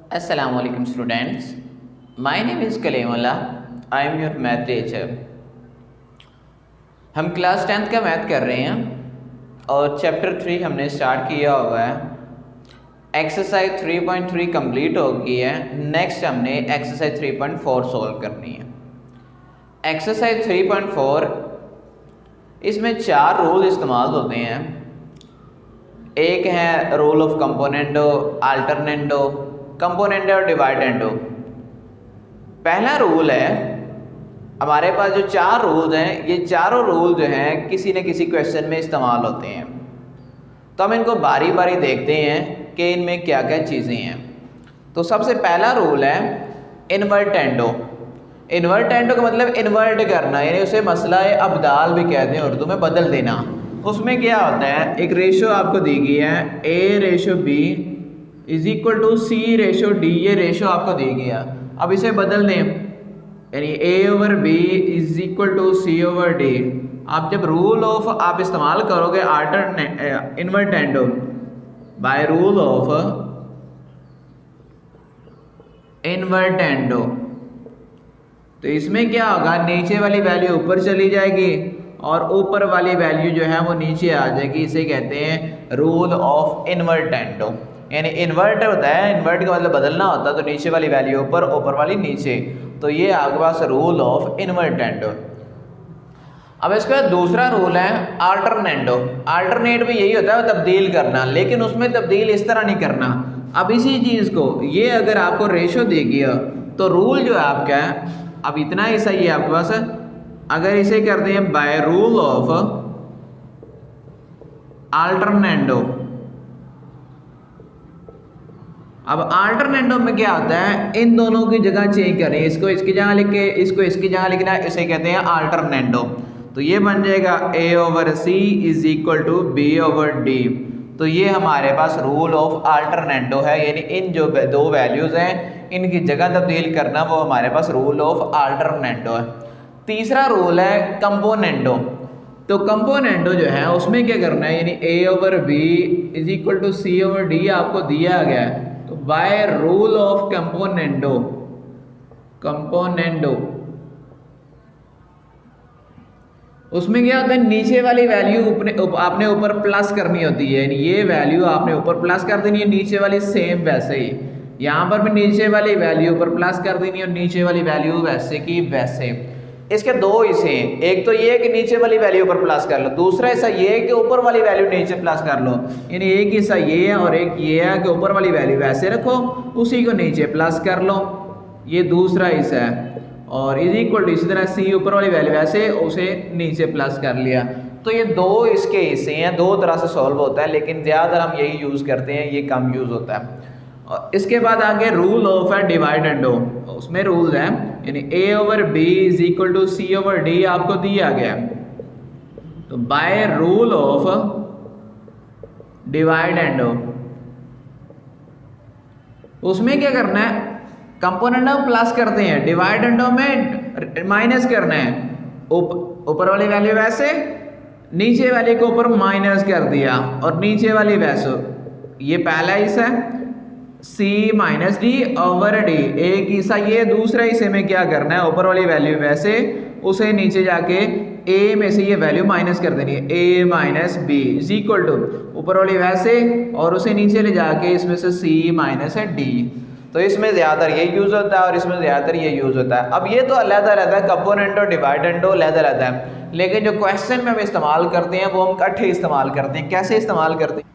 Assalamualaikum students. My name is Kalimullah. I am your math teacher. हम class 10th का math कर रहे हैं और चैप्टर 3 हमने स्टार्ट किया हुआ है। एक्सरसाइज 3.3 कंप्लीट हो गई है। नेक्स्ट हमने एक्सरसाइज 3.4 सॉल्व करनी है। एक्सरसाइज 3.4 इसमें 4 रूल इस्तेमाल होते हैं। एक है rule of componendo, alternendo, componendo और डिवाइडेंडो। पहला रूल है, हमारे पास जो 4 रूल्स हैं, ये चारों रूल जो हैं किसी न किसी क्वेश्चन में इस्तेमाल होते हैं। तो हम इनको बारी बारी देखते हैं कि इनमें क्या क्या चीज़ें हैं। तो सबसे पहला रूल है इन्वर्टेंडो। इन्वर्टेंडो का मतलब इन्वर्ट करना, यानी उसे मसला अबदाल भी कहते हैं उर्दू में, बदल देना। उसमें क्या होता है, एक रेशो आपको दी गई है A/B is equal to C/D। ये रेशो आपको दी गई है। अब इसे बदल दें, यानी A/B is equal to C/D। आप जब रूल ऑफ आप इस्तेमाल करोगे invertendo, bye rule of invertendo, तो इसमें क्या होगा, नीचे वाली वैल्यू ऊपर चली जाएगी और ऊपर वाली वैल्यू जो है वो नीचे आ जाएगी। इसे कहते हैं रूल ऑफ इन्वर्टेंडो। यानी इन्वर्ट होता है, इन्वर्ट का मतलब बदलना होता है, तो नीचे वाली वैल्यू ऊपर, ऊपर वाली नीचे। तो ये आपके पास रूल ऑफ इन्वर्टेंडो। अब इसके बाद दूसरा रूल है अल्टरनेंडो। अल्टरनेट भी यही होता है, तब्दील करना, लेकिन उसमें तब्दील इस तरह नहीं करना। अब इसी चीज़ को, ये अगर आपको रेशो दे गया तो रूल जो है आपका है, अब इतना ही सही है आपके पास। अगर इसे करते हैं बाय रूल ऑफ अल्टरनेंडो, अब अल्टरनेंडो में क्या होता है, इन दोनों की जगह चेंज करें, इसको इसकी जगह लिख के इसको इसकी जगह लिखना है, इसे कहते हैं अल्टरनेंडो। तो ये बन जाएगा A/C is equal to B/D। तो ये हमारे पास रूल ऑफ अल्टरनेंडो है, यानी इन जो दो वैल्यूज हैं इनकी जगह तब्दील करना, वो हमारे पास रूल ऑफ अल्टरनेंडो है। तीसरा रूल है कंपोनेंडो। तो कंपोनेंडो जो है उसमें क्या करना है, यानी A/B is equal to C/D आपको दिया गया है। तो by rule of componendo, componendo उसमें क्या होता है, नीचे वाली वैल्यू आपने ऊपर प्लस करनी होती है, यानी ये वैल्यू आपने ऊपर प्लस कर देनी है, नीचे वाली सेम वैसे ही। यहाँ पर भी नीचे वाली वैल्यू ऊपर प्लस कर देनी है और नीचे वाली वैल्यू वैसे की वैसे। इसके दो हिस्से हैं, एक तो ये है कि नीचे वाली वैल्यू ऊपर प्लस कर लो, दूसरा हिस्सा ये है कि ऊपर वाली वैल्यू नीचे प्लस कर लो। यानी एक हिस्सा ये है और एक ये है कि ऊपर वाली वैल्यू वैसे रखो, उसी को नीचे प्लस कर लो, ये दूसरा हिस्सा है। और इज इक्वल टू इसी तरह C ऊपर वाली वैल्यू वैसे, उसे नीचे प्लस कर लिया। तो ये दो इसके हिस्से हैं, दो तरह से सॉल्व होता है, लेकिन ज़्यादातर हम यही यूज़ करते हैं, ये कम यूज़ होता है। और इसके बाद आगे रूल ऑफ है डिवाइडेंडो। उसमें रूल है, यानी A/B is equal to C/D आपको दिया गया है। तो बाय रूल ऑफ डिवाइडेंडो उसमें क्या करना है, कंपोनेंट में प्लस करते हैं, डिवाइडेंडो में माइनस करना है। ऊपर वाली वैल्यू वैसे, नीचे वाले को ऊपर माइनस कर दिया और नीचे वाली वैसे। ये पहला हिस्सा है C-D/D, एक हिस्सा ये, दूसरा हिस्से में क्या करना है, ऊपर वाली वैल्यू वैसे, उसे नीचे जाके A में से ये वैल्यू माइनस कर देनी है, A-B इज इक्वल टू ऊपर वाली वैसे और उसे नीचे ले जाके इसमें से C-D। तो इसमें ज़्यादातर ये यूज़ होता है और इसमें ज़्यादातर ये यूज़ होता है। अब ये तो अलग रहता है, कंपोनेंट और डिवाइडेंडो अलग रहता है, लेकिन जो क्वेश्चन में हम इस्तेमाल करते हैं वो हम इकट्ठे इस्तेमाल करते हैं। कैसे इस्तेमाल करते हैं,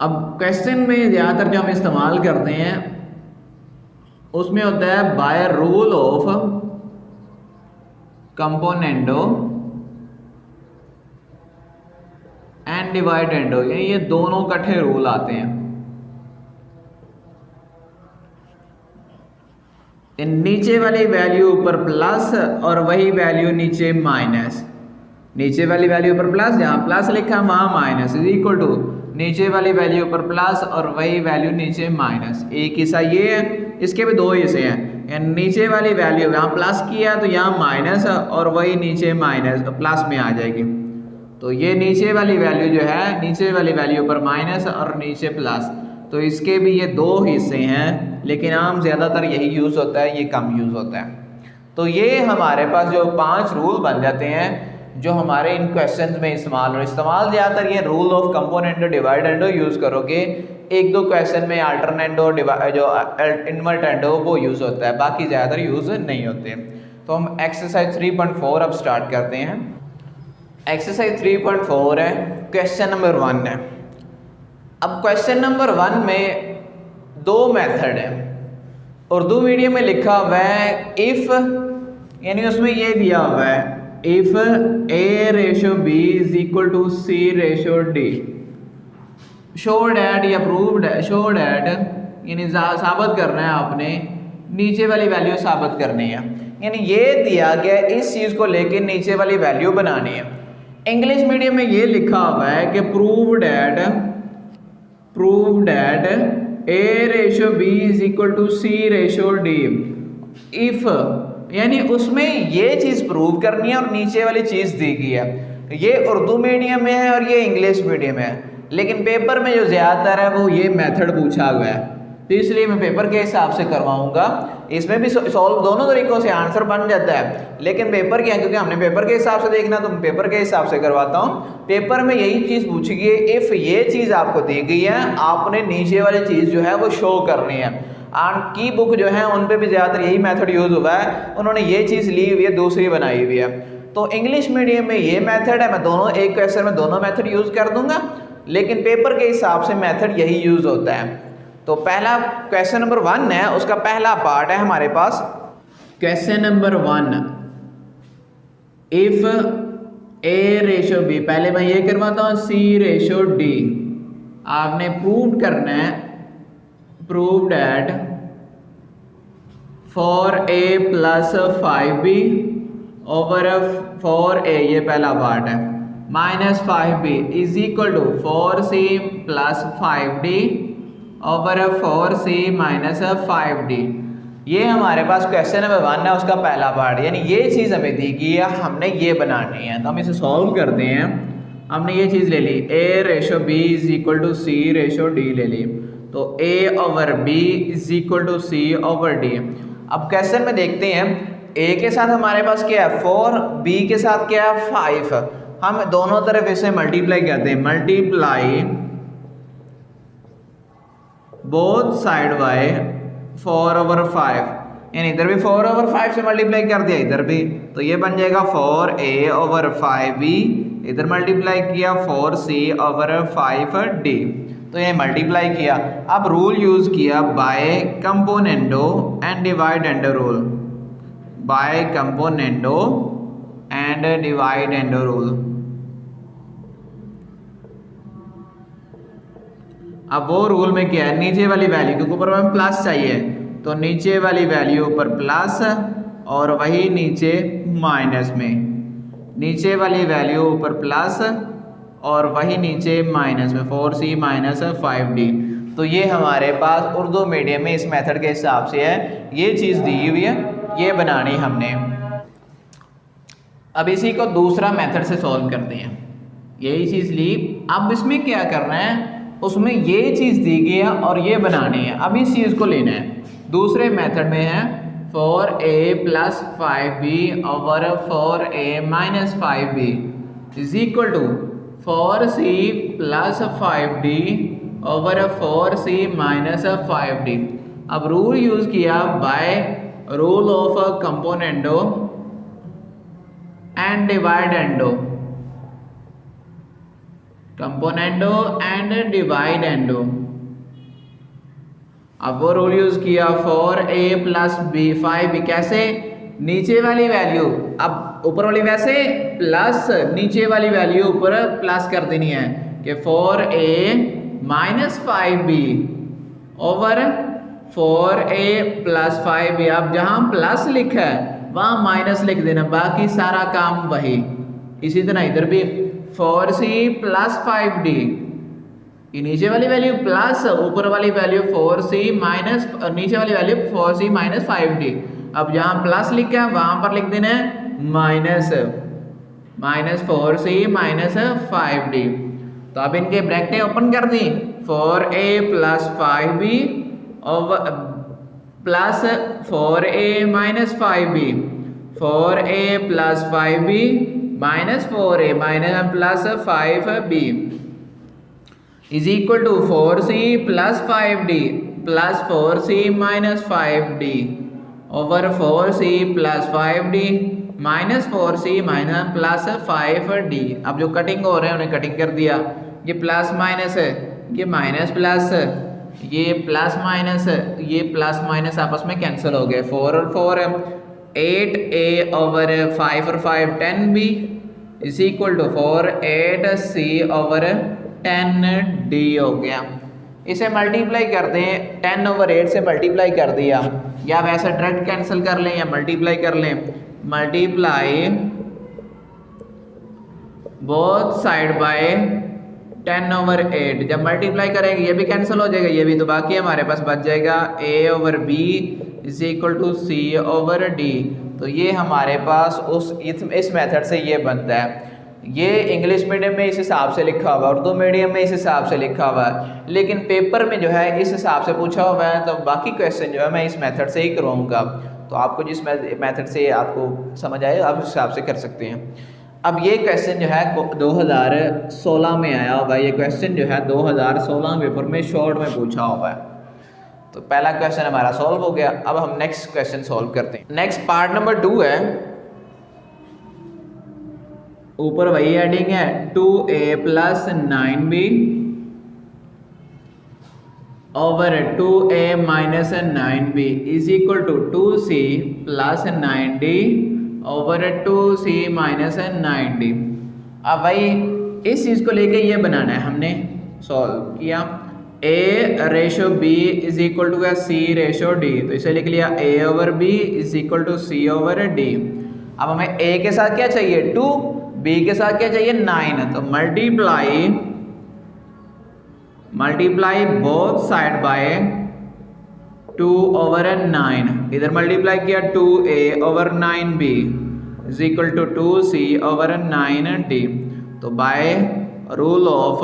अब क्वेश्चन में ज़्यादातर जो हम इस्तेमाल करते हैं उसमें होता है by rule of componendo and dividendo, यानी ये दोनों इकट्ठे रूल आते हैं। नीचे वाली वैल्यू ऊपर प्लस और वही वैल्यू नीचे माइनस, नीचे वाली वैल्यू ऊपर प्लस, जहाँ प्लस लिखा वहाँ माइनस, इज इक्वल टू नीचे वाली वैल्यू ऊपर प्लस और वही वैल्यू नीचे माइनस। एक हिस्सा ये है, इसके भी दो हिस्से हैं, यानी नीचे वाली वैल्यू यहाँ प्लस किया तो यहाँ माइनस और वही नीचे माइनस प्लस में आ जाएगी। तो ये नीचे वाली वैल्यू जो है, नीचे वाली वैल्यू ऊपर माइनस और नीचे प्लस, तो इसके भी ये दो हिस्से हैं, लेकिन आम ज़्यादातर यही यूज़ होता है, ये कम यूज़ होता है। तो ये हमारे पास जो 5 रूल बन जाते हैं जो हमारे इन क्वेश्चंस में इस्तेमाल ज़्यादातर ये रूल ऑफ कंपोनेंडो डिवाइडेंडो यूज़ करोगे। एक दो क्वेश्चन में अल्टरनेंडो जो इन्वर्टेंडो वो यूज़ होता है, बाकी ज़्यादातर यूज़ नहीं होते। तो हम एक्सरसाइज 3.4 अब स्टार्ट करते हैं। एक्सरसाइज 3.4 है, क्वेश्चन नंबर 1 है। अब क्वेश्चन नंबर 1 में दो मेथड है, उर्दू मीडियम में लिखा हुआ है इफ़, यानी उसमें ये दिया हुआ है if A/B is equal to C/D, show that या प्रूव डैट, शो डैट यानी साबित करना है आपने, नीचे वाली वैल्यू साबित करनी है, यानी ये दिया गया इस चीज़ को लेके नीचे वाली वैल्यू बनानी है। इंग्लिश मीडियम में ये लिखा हुआ है कि prove that A/B is equal to C/D if, यानी उसमें ये चीज़ प्रूव करनी है और नीचे वाली चीज़ दी गई है। ये उर्दू मीडियम में है और ये इंग्लिश मीडियम है, लेकिन पेपर में जो ज़्यादातर है वो ये मेथड पूछा हुआ है, तो इसलिए मैं पेपर के हिसाब से करवाऊंगा। इसमें भी सॉल्व दोनों तरीकों से आंसर बन जाता है, लेकिन पेपर क्या है, क्योंकि हमने पेपर के हिसाब से देखना तो मैं पेपर के हिसाब से करवाता हूँ। पेपर में यही चीज़ पूछी गई है, इफ़ ये चीज़ आपको दी गई है, आपने नीचे वाली चीज़ जो है वो शो करनी है। की बुक जो है उन पे भी ज़्यादातर यही मेथड यूज़ हुआ है, उन्होंने ये चीज़ ली हुई है, दूसरी बनाई हुई है। तो इंग्लिश मीडियम में ये मेथड है, मैं दोनों एक क्वेश्चन में दोनों मेथड यूज़ कर दूंगा, लेकिन पेपर के हिसाब से मेथड यही यूज़ होता है। तो पहला क्वेश्चन नंबर 1 है, उसका पहला पार्ट है हमारे पास क्वेश्चन नंबर 1 इफ A/B, पहले मैं ये करवाता हूँ C/D। आपने प्रूव करना है, prove that four A plus 5B over four A, ये पहला पार्ट है, minus 5B is equal to 4C plus 5D over 4C minus 5D। ये हमारे पास क्वेश्चन नंबर 1 है, उसका पहला पार्ट, यानी ये चीज़ हमें दी गई है, हमने ये बनानी है। तो हम इसे सॉल्व करते हैं। हमने ये चीज़ ले ली A/B is equal to C/D ले ली, तो A/B is equal to C/D। अब क्वेश्चन में देखते हैं A के साथ हमारे पास क्या है 4, B के साथ क्या है 5, हम दोनों तरफ इसे मल्टीप्लाई करते हैं, मल्टीप्लाई बोथ साइड बाय 4/5, यानी इधर भी 4/5 से मल्टीप्लाई कर दिया, इधर भी, तो ये बन जाएगा 4A/5B, इधर मल्टीप्लाई किया 4C/5D, तो ये मल्टीप्लाई किया। अब रूल यूज़ किया by componendo and dividendo rule, by componendo and dividendo rule. अब वो रूल में क्या है, नीचे वाली वैल्यू क्योंकि ऊपर हमें प्लस चाहिए, तो नीचे वाली वैल्यू ऊपर प्लस और वही नीचे माइनस में, नीचे वाली वैल्यू ऊपर प्लस और वही नीचे माइनस में, 4C माइनस 5D। तो ये हमारे पास उर्दू मीडियम में इस मेथड के हिसाब से है, ये चीज़ दी हुई है, ये बनानी हमने। अब इसी को दूसरा मेथड से सॉल्व करते हैं, यही चीज़ ली। अब इसमें क्या करना है, उसमें ये चीज़ दी गई है और ये बनानी है। अब इस चीज़ को लेना है, दूसरे मेथड में है 4A plus 5B over 4A minus 5B is equal to 4C plus 5D over 4C minus 5D। अब रूल यूज़ किया by rule of componendo and dividendo, componendo and dividendo. अब वो रूल यूज किया 4A plus B 5B, कैसे, नीचे वाली value, अब ऊपर वाली वैसे प्लस, नीचे वाली वैल्यू ऊपर प्लस कर देनी है कि 4A minus 5B over 4A plus 5B। अब जहाँ प्लस लिखा है वहाँ माइनस लिख देना, बाकी सारा काम वही। इसी तरह इधर भी 4C प्लस 5D, ये नीचे वाली वैल्यू प्लस, ऊपर वाली वैल्यू 4C माइनस, नीचे वाली वैल्यू 4C माइनस 5D। अब जहाँ प्लस लिखा है वहाँ पर लिख देना है minus, minus 4C minus 5D। तो अब इनके ब्रैकेटें ओपन कर दी, 4a plus 5b over plus 4a minus 5b, 4a plus 5b minus 4a minus plus 5b is equal to 4c plus 5d plus 4c minus 5d over 4c plus 5d minus 4c minus plus 5d। अब जो cutting हो रहे हैं उन्हें cutting कर दिया, ये plus minus है, ये माइनस प्लस, ये प्लस माइनस, ये प्लस माइनस आपस में कैंसिल हो गए, 4 और 4 8a ओवर 5 और 5 10b is equal to 4 8c over 10d हो गया। इसे मल्टीप्लाई कर दें, 10 ओवर 8 से मल्टीप्लाई कर दिया, या वैसे डायरेक्ट कैंसिल कर लें या मल्टीप्लाई कर लें। Multiply both side bye 10 over 8, जब मल्टीप्लाई करेंगे ये भी कैंसिल हो जाएगा, ये भी, तो बाकी हमारे पास बच जाएगा a over b is equal to c over d। तो ये हमारे पास इस मेथड से ये बनता है। ये इंग्लिश मीडियम में इस हिसाब से लिखा हुआ है, उर्दू मीडियम में इस हिसाब से लिखा हुआ है, लेकिन पेपर में जो है इस हिसाब से पूछा हुआ है, तो बाकी क्वेश्चन जो है मैं इस मेथड से ही करूँगा। तो आपको जिस मेथड से आपको समझ आए आप उस हिसाब से कर सकते हैं। अब ये क्वेश्चन जो है 2016 में आया हुआ है, ये क्वेश्चन जो है 2016 पेपर में शॉर्ट में पूछा हुआ है। तो पहला क्वेश्चन हमारा सॉल्व हो गया। अब हम नेक्स्ट क्वेश्चन सॉल्व करते हैं। नेक्स्ट पार्ट नंबर 2 है, ऊपर वही हेडिंग है 2a plus 9b over 2a minus 9b is equal to 2c plus 9d over 2c minus 9d। अब भाई इस चीज़ को लेके ये बनाना है, हमने सॉल्व किया a ratio b is equal to c ratio d, तो इसे लिख लिया a over b is equal to c over d। अब हमें a के साथ क्या चाहिए 2, b के साथ क्या चाहिए 9, तो multiply both side by 2 over 9, इधर मल्टीप्लाई किया 2a over 9b is equal to 2c over 9d। तो by rule of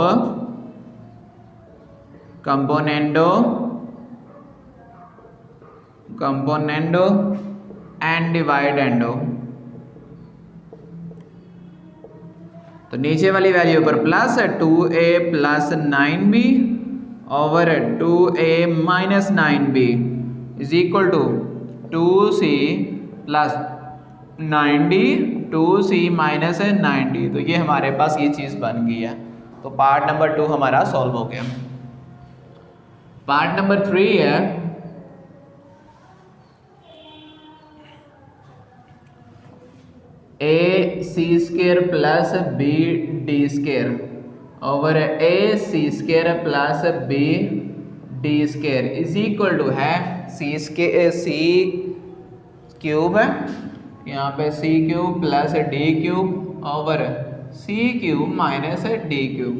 componendo and dividendo, तो नीचे वाली वैल्यू पर plus 2a plus 9b over 2a minus 9b is equal to 2c plus 9d 2c minus 9d। तो ये हमारे पास ये चीज़ बन गई है। तो पार्ट नंबर 2 हमारा सॉल्व हो गया। पार्ट नंबर 3 है a c square plus b d square over a c square plus b d square is equal to है c क्यूब है, यहाँ पे c cube plus d cube over c cube minus d cube.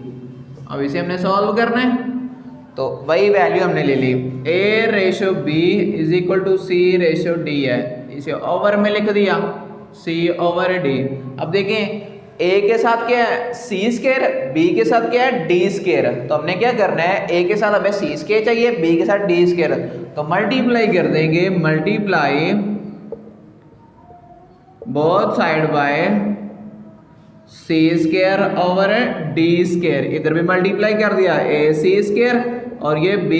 अब इसे हमने solve करना है, तो वही वैल्यू हमने ले ली, a ratio b is equal to c ratio d है, इसे ओवर में लिख दिया c ओवर d। अब देखें a के साथ क्या है c स्क्वायर, b के साथ क्या है d स्क्वायर, तो हमने क्या करना है a के साथ हमें c स्क्वायर चाहिए, b के साथ d स्क्वायर, तो मल्टीप्लाई कर देंगे, multiply both side bye c square over d square, इधर भी मल्टीप्लाई कर दिया a c स्क्वायर और ये b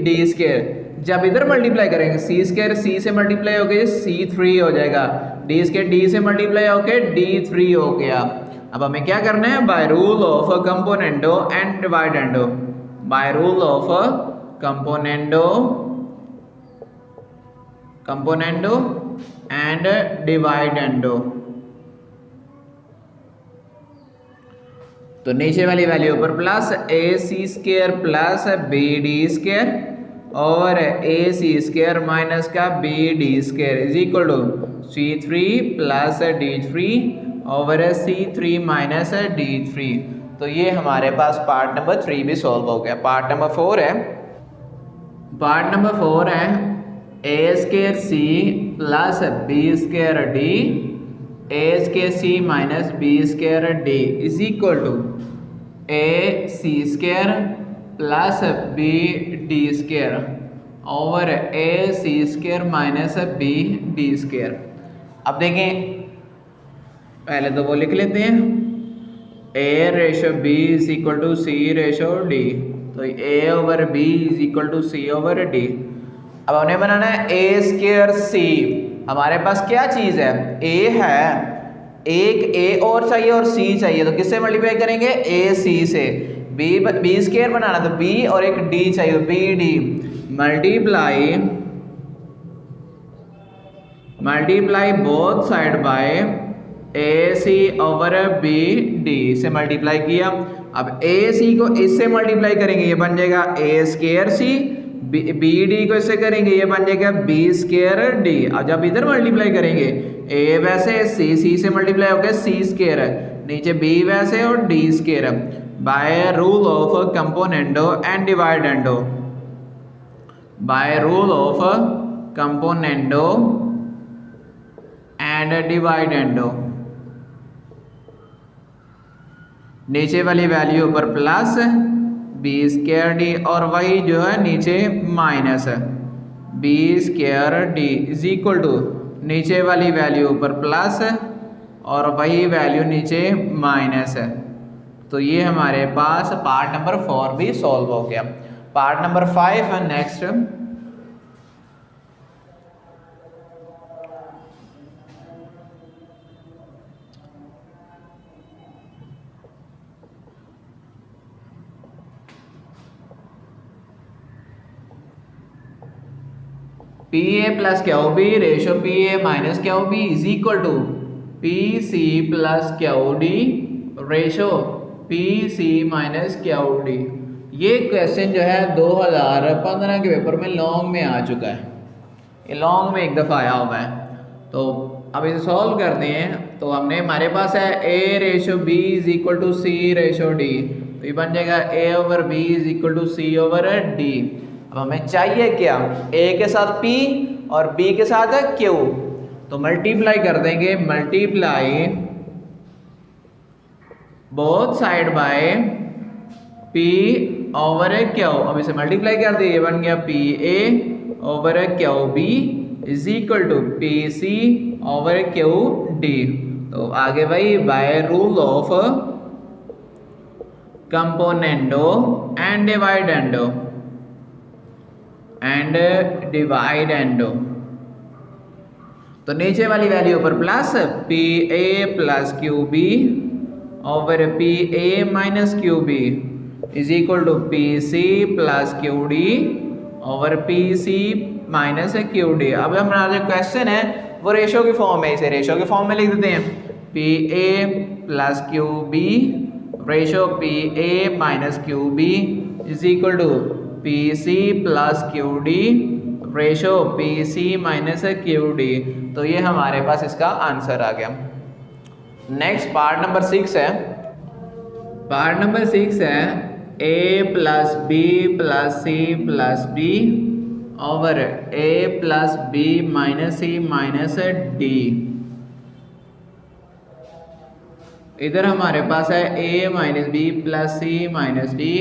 d स्क्वायर। जब इधर मल्टीप्लाई करेंगे c स्क्वायर c से मल्टीप्लाई होकर c3 हो जाएगा, d स्क्वायर d से मल्टीप्लाई होकर d3 हो गया। अब हमें क्या करना है, by rule of componendo and dividendo, by rule of componendo and dividendo. तो नीचे वाली वैल्यू पर plus A C square plus B D square और ए सी स्क्वायर माइनस का B D square is equal to c3 plus d3 over c3 minus d3। तो ये हमारे पास part number 3 भी सॉल्व हो गया। पार्ट नंबर 4 है, पार्ट नंबर 4 है A square C plus B square D A square C minus B square D is equal to A C square plus B D square over A C square minus B D square. अब देखें, पहले तो वो लिख लेते हैं, A ratio B is equal to C ratio D, तो A over B is equal to C over D. अब हमने बनाना है ए स्केयर सी। हमारे पास क्या चीज़ है, ए है, एक ए और चाहिए और सी चाहिए, तो किससे मल्टीप्लाई करेंगे, ए सी से। बी स्केयर बनाना तो बी और एक डी चाहिए, तो B D multiply both side by A C over B D से मल्टीप्लाई किया। अब ए सी को इससे मल्टीप्लाई करेंगे, ये बन जाएगा ए स्केयर सी, बी डी को इससे करेंगे, ये बन जाएगा बी स्केयर डी। अब जब इधर मल्टीप्लाई करेंगे, ए वैसे सी से मल्टीप्लाई हो गया सी स्केयर, नीचे बी वैसे और D square, by rule of componendo and dividendo, by rule of componendo and dividendo. नीचे वाली वैल्यू ऊपर प्लस बी स्केयर डी और वही जो है नीचे minus B square D is equal to नीचे वाली वैल्यू ऊपर प्लस और वही वैल्यू नीचे माइनस है। तो ये हमारे पास पार्ट नंबर 4 भी सॉल्व हो गया। पार्ट नंबर 5 है next. P A plus Q B ratio P A minus Q B is equal to P C plus Q D ratio P C minus Q D. ये question जो है 2015 के paper में long में आ चुका है, ये लॉन्ग में एक दफ़ा आया हुआ है। तो अब इसे सॉल्व करते हैं। तो हमने हमारे पास है A ratio B is equal to C ratio D, तो ये बन जाएगा A over B is equal to C over D. अब हमें चाहिए क्या, ए के साथ P और B के साथ है Q, तो मल्टीप्लाई कर देंगे, multiply both side bye P over Q। अब इसे मल्टीप्लाई कर दिए, ये बन गया PA over QB is equal to PC over QD। तो आगे वही by rule of componendo and dividendo and dividendo. तो नीचे वाली वैल्यू पर plus P A plus Q B over P A minus Q B is equal to P C plus Q D over P C minus Q D. अब हमारा जो question है वो ratio की फॉर्म है, इसे रेशो के फॉर्म में लिख देते हैं, P A plus Q B ratio P A minus Q B is equal to P C plus Q D ratio P C minus Q D. तो ये हमारे पास इसका आंसर आ गया। नेक्स्ट पार्ट नंबर 6 है। पार्ट नंबर 6 है A plus B plus C plus D over A plus B minus C minus D. इधर हमारे पास है A minus B plus C minus D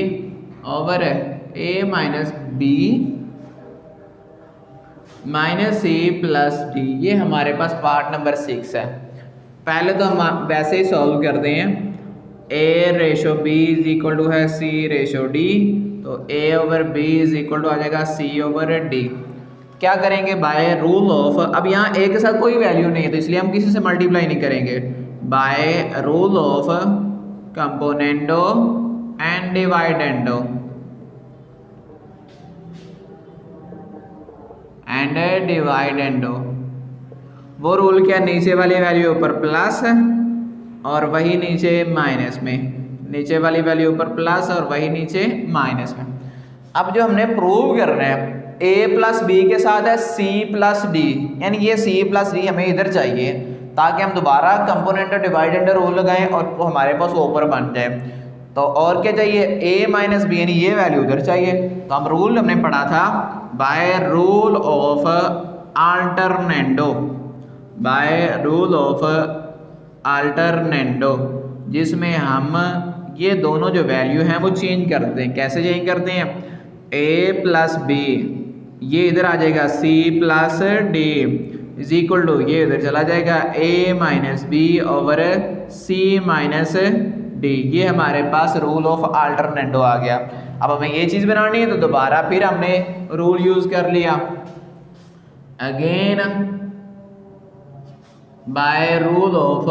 over A minus B minus C plus D. ये हमारे पास part number 6 है। पहले तो हम वैसे ही सॉल्व करते हैं, A ratio B is equal to है सी रेशो डी, तो A over B is equal to आ जाएगा सी ओवर डी। क्या करेंगे, बाय रूल ऑफ, अब यहाँ ए के साथ कोई वैल्यू नहीं है तो इसलिए हम किसी से मल्टीप्लाई नहीं करेंगे, by rule of componendo and dividendo and dividendo. वो रूल क्या, नीचे वाली वैल्यू ऊपर प्लस और वही नीचे माइनस में, नीचे वाली वैल्यू ऊपर प्लस और वही नीचे माइनस में। अब जो हमने प्रूव कर रहे हैं a प्लस बी के साथ है c प्लस डी, यानी ये c प्लस डी हमें इधर चाहिए ताकि हम दोबारा कंपोनेंट डिवाइडेंड रूल लगाएं और वो हमारे पास ऊपर बन जाए। तो और क्या चाहिए, a माइनस बी, यानी ये वैल्यू उधर चाहिए। तो हम रूल हमने पढ़ा था bye rule of alternendo, bye rule of alternendo, जिसमें हम ये दोनों जो वैल्यू हैं वो चेंज कर देते हैं। कैसे चेंज करते हैं? a प्लस बी, ये इधर आ जाएगा c plus D is equal to, ये इधर चला जाएगा a minus B over c minus D. ये हमारे पास रूल ऑफ अल्टरनेटो आ गया। अब हमें ये चीज़ बनानी है तो दोबारा फिर हमने रूल यूज़ कर लिया, again by rule of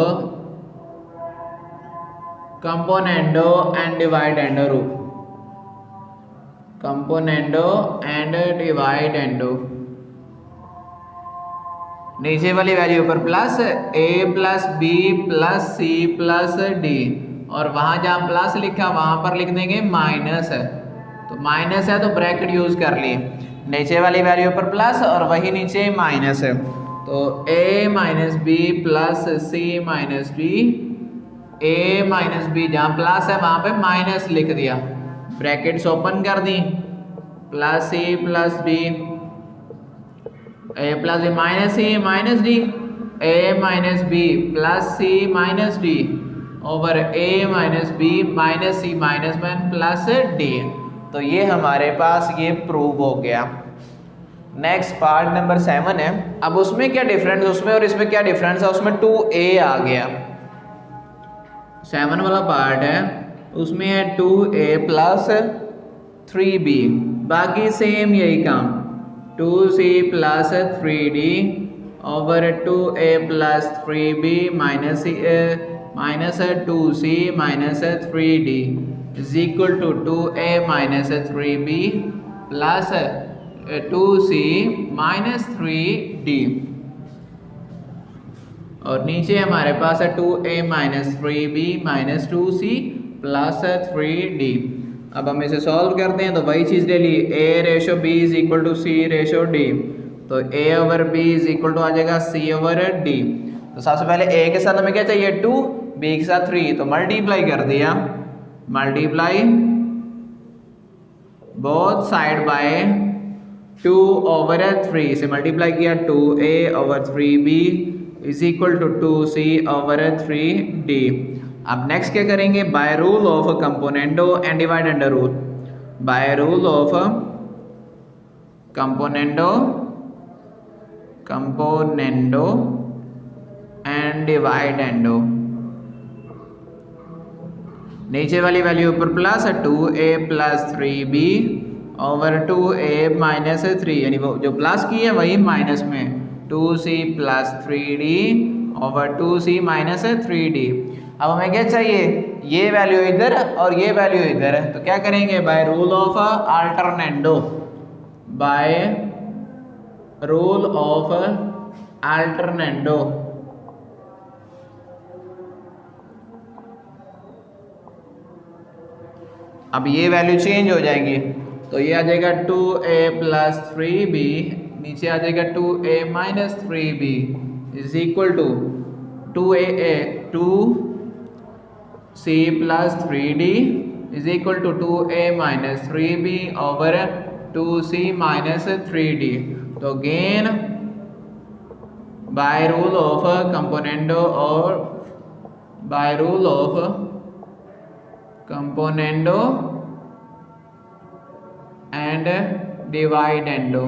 componendo and dividendo rule, componendo and dividendo. नीचे वाली वैल्यू पर plus a plus B plus C plus D, और वहां जहां प्लस लिखा वहां पर लिख देंगे माइनस है, तो माइनस है तो ब्रैकेट यूज कर लिए। नीचे वाली वैल्यू पर प्लस और वही नीचे माइनस है, तो a minus B plus C minus D, a minus B जहाँ प्लस है वहाँ पे माइनस लिख दिया, ब्रैकेट्स ओपन कर दी, plus C plus B, a plus B minus C minus D, a minus B plus C minus D over a minus B minus C minus one plus D. तो ये हमारे पास ये prove हो गया। Next part number 7 है। अब उसमें क्या डिफरेंस, उसमें और इसमें क्या डिफरेंस है? उसमें 2a आ गया। 7 वाला पार्ट है उसमें है 2a प्लस 3b, बाकी सेम यही काम, 2c plus 3d over 2a plus 3b minus 2c minus 3d is equal to 2a minus 3b plus 2c minus 3d, और नीचे हमारे पास है 2a minus 3b minus 2c plus 3d। अब हम इसे सॉल्व करते हैं तो वही चीज़ ले ली, a ratio b is equal to c ratio d, तो a over b is equal to आ जाएगा c ओवर d। तो सबसे पहले a के साथ हमें क्या चाहिए 2, b के साथ 3, तो मल्टीप्लाई कर दिया, multiply both side by 2 over 3 से मल्टीप्लाई किया, 2a over 3b is equal to 2c over 3d। अब नेक्स्ट क्या करेंगे? By rule of componendo and dividendo rule, by rule of componendo and dividendo. नीचे वाली वैल्यू पर plus 2a plus 3b over 2a minus 3, यानी वो जो plus की है वही माइनस में, 2c plus 3d over 2c minus 3d। अब हमें क्या चाहिए? ये वैल्यू इधर और ये वैल्यू इधर है, तो क्या करेंगे? By rule of alternendo, by rule of alternendo अब ये वैल्यू चेंज हो जाएंगी, तो ये आ जाएगा 2a प्लस 3b, नीचे आ जाएगा 2a minus 3b is equal to 2c plus 3d is equal to 2a minus 3b over 2c minus 3d। तो again by rule of componendo और by rule of componendo and dividendo,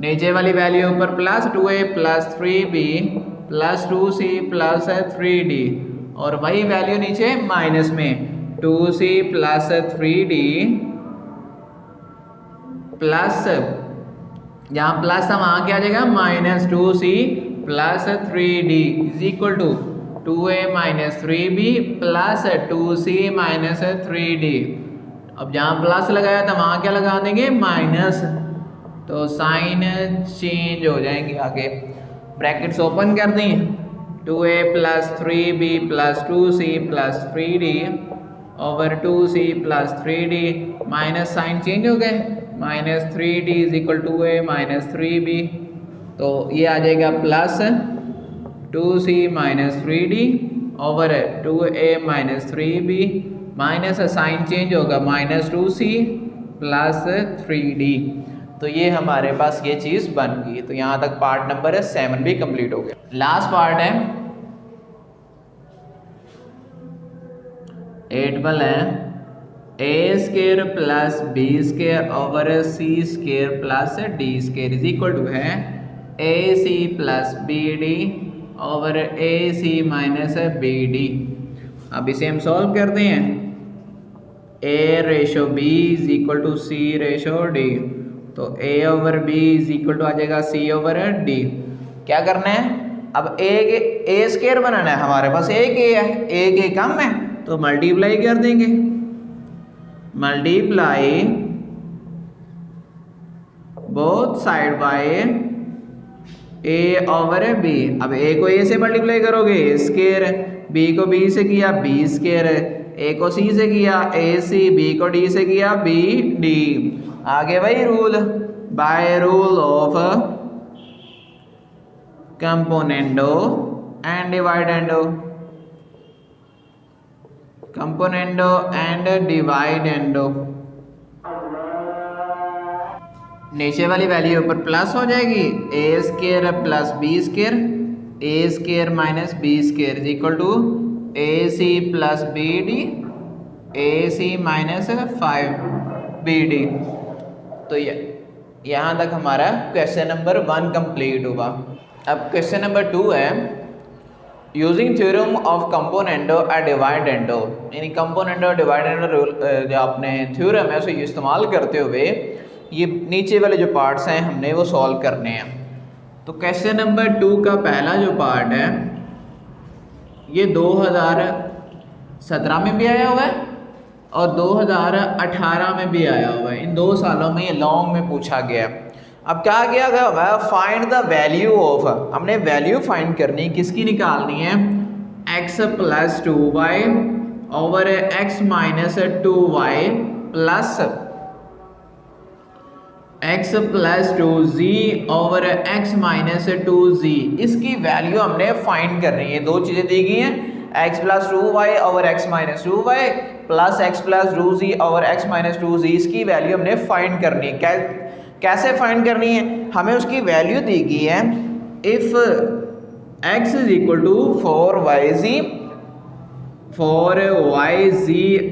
नीचे वाली value पर plus 2a plus 3b plus 2c plus 3d, और वही value नीचे minus में 2c plus 3d plus, जहाँ प्लस था वहाँ क्या आ जाएगा minus 2c plus 3d is equal to 2a minus 3b plus 2c minus 3d। अब जहाँ प्लस लगाया था वहाँ क्या लगा देंगे माइनस, तो साइन चेंज हो जाएंगे आगे, ब्रैकेट्स ओपन कर दी, 2a plus 3b plus 2c plus 3d over 2c plus 3d, minus sign change हो गए, minus 3d is equal to a minus 3b, तो ये आ जाएगा plus 2c minus 3d over 2a minus 3b, minus sign change होगा minus 2c plus 3d। तो ये हमारे पास ये चीज़ बन गई। तो यहाँ तक पार्ट नंबर 7 भी कंप्लीट हो गया। लास्ट पार्ट है 8 है A square plus B square over C square plus D square is equal to है A C plus B D over A C minus B D. अब इसे हम सॉल्व करते हैं। A ratio B is equal to C ratio D, तो A over B is equal to आ जाएगा C over D. क्या करना है अब ए स्केयर बनाना है, हमारे पास एक ए है, एक ए कम है तो मल्टीप्लाई कर देंगे, multiply both side by A over B. अब ए को ए से मल्टीप्लाई करोगे ए स्केयर, बी को बी से किया बी स्केयर, ए को सी से किया ए सी, बी को डी से किया बी डी। आगे वही rule, by rule of componendo and dividendo, componendo and dividendo. नीचे वाली वैल्यू ऊपर प्लस हो जाएगी, A square plus B square, A square minus B square is equal to A C plus B D, A C minus 5BD। तो यहाँ तक हमारा question number 1 complete हुआ। अब क्वेश्चन नंबर 2 है using theorem of componendo and dividendo, यानी componendo और डिवाइडेंडो जो आपने थ्योरम है उसे इस्तेमाल करते हुए ये नीचे वाले जो पार्ट्स हैं हमने वो सॉल्व करने हैं। तो क्वेश्चन नंबर 2 का पहला जो पार्ट है ये 2017 में भी आया हुआ है और 2018 में भी आया हुआ है, इन 2 सालों में ये लॉन्ग में पूछा गया। अब क्या किया गया हुआ है, फाइंड द वैल्यू ऑफ, हमने वैल्यू फाइंड करनी, किसकी निकालनी है, x plus 2y over x minus 2y plus x plus 2z over x minus 2z। इसकी वैल्यू हमने फाइंड करनी है। 2 चीज़ें दी गई हैं, x plus 2y over x minus 2y plus x plus 2z over x minus 2z। इसकी value हमने find करनी है। कैसे फाइंड करनी है, हमें उसकी वैल्यू दी गई है if x is equal to 4yz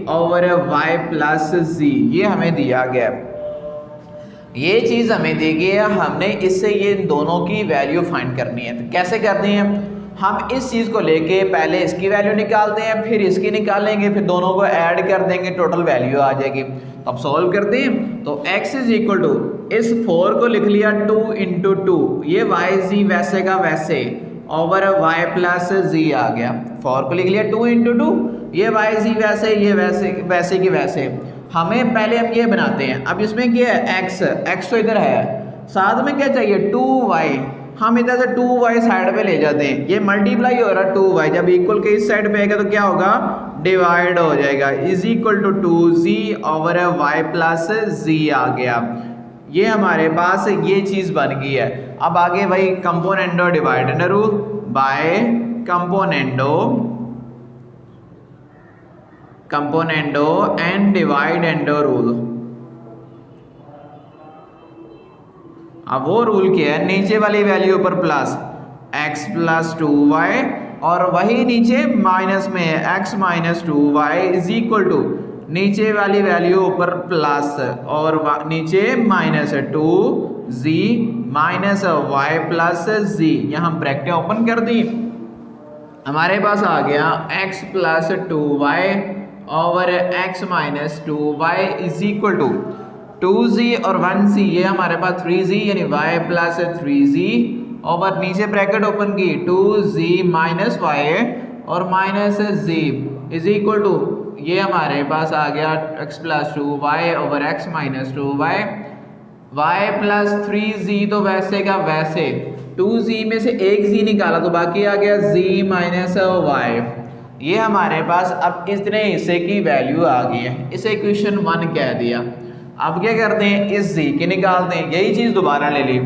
over y plus z, ये हमें दिया गया। ये चीज़ हमें दी गई है, हमने इससे ये दोनों की वैल्यू फाइंड करनी है। तो कैसे करनी है, हम इस चीज़ को लेके पहले इसकी वैल्यू निकालते हैं, फिर इसकी निकालेंगे, फिर दोनों को ऐड कर देंगे, टोटल वैल्यू आ जाएगी। अब सॉल्व करते हैं। तो x इज इक्वल टू, इस 4 को लिख लिया 2 इंटू 2, ये yz वैसे का वैसे ओवर y प्लस z आ गया। 4 को लिख लिया 2 इंटू 2, ये yz वैसे, ये वैसे की वैसे। हमें पहले हम ये बनाते हैं। अब इसमें क्या है, x तो इधर है, साथ में क्या चाहिए 2y, हम इधर से 2y साइड पे ले जाते हैं, ये मल्टीप्लाई हो रहा है 2y, जब इक्वल के इस साइड पे आएगा तो क्या होगा, डिवाइड हो जाएगा, is equal to 2z over y plus z आ गया। ये हमारे पास ये चीज़ बन गई है। अब आगे वही componendo dividendo rule by componendo and dividendo rule. अब वो रूल क्या है, नीचे वाली वैल्यू पर प्लस x प्लस 2y और वही नीचे माइनस में है x minus 2y is equal to नीचे वाली वैल्यू ऊपर प्लस और नीचे minus 2z minus y plus z। यहाँ ब्रैकेट ओपन कर दी, हमारे पास आ गया x plus 2y over x minus 2y is equal to 2z और 1z, ये हमारे पास 3z यानी y प्लस 3z ओवर नीचे ब्रैकेट ओपन की 2z माइनस y और minus z is equal to, ये हमारे पास आ गया x plus 2y over x minus 2y, y plus 3z तो वैसे का वैसे, 2z में से एक z निकाला तो बाकी आ गया z माइनस y। ये हमारे पास अब इतने हिस्से की वैल्यू आ गई है, इसे इक्वेशन 1 कह दिया। अब क्या करते हैं, इस z की निकालते हैं, यही चीज़ दोबारा ले ली,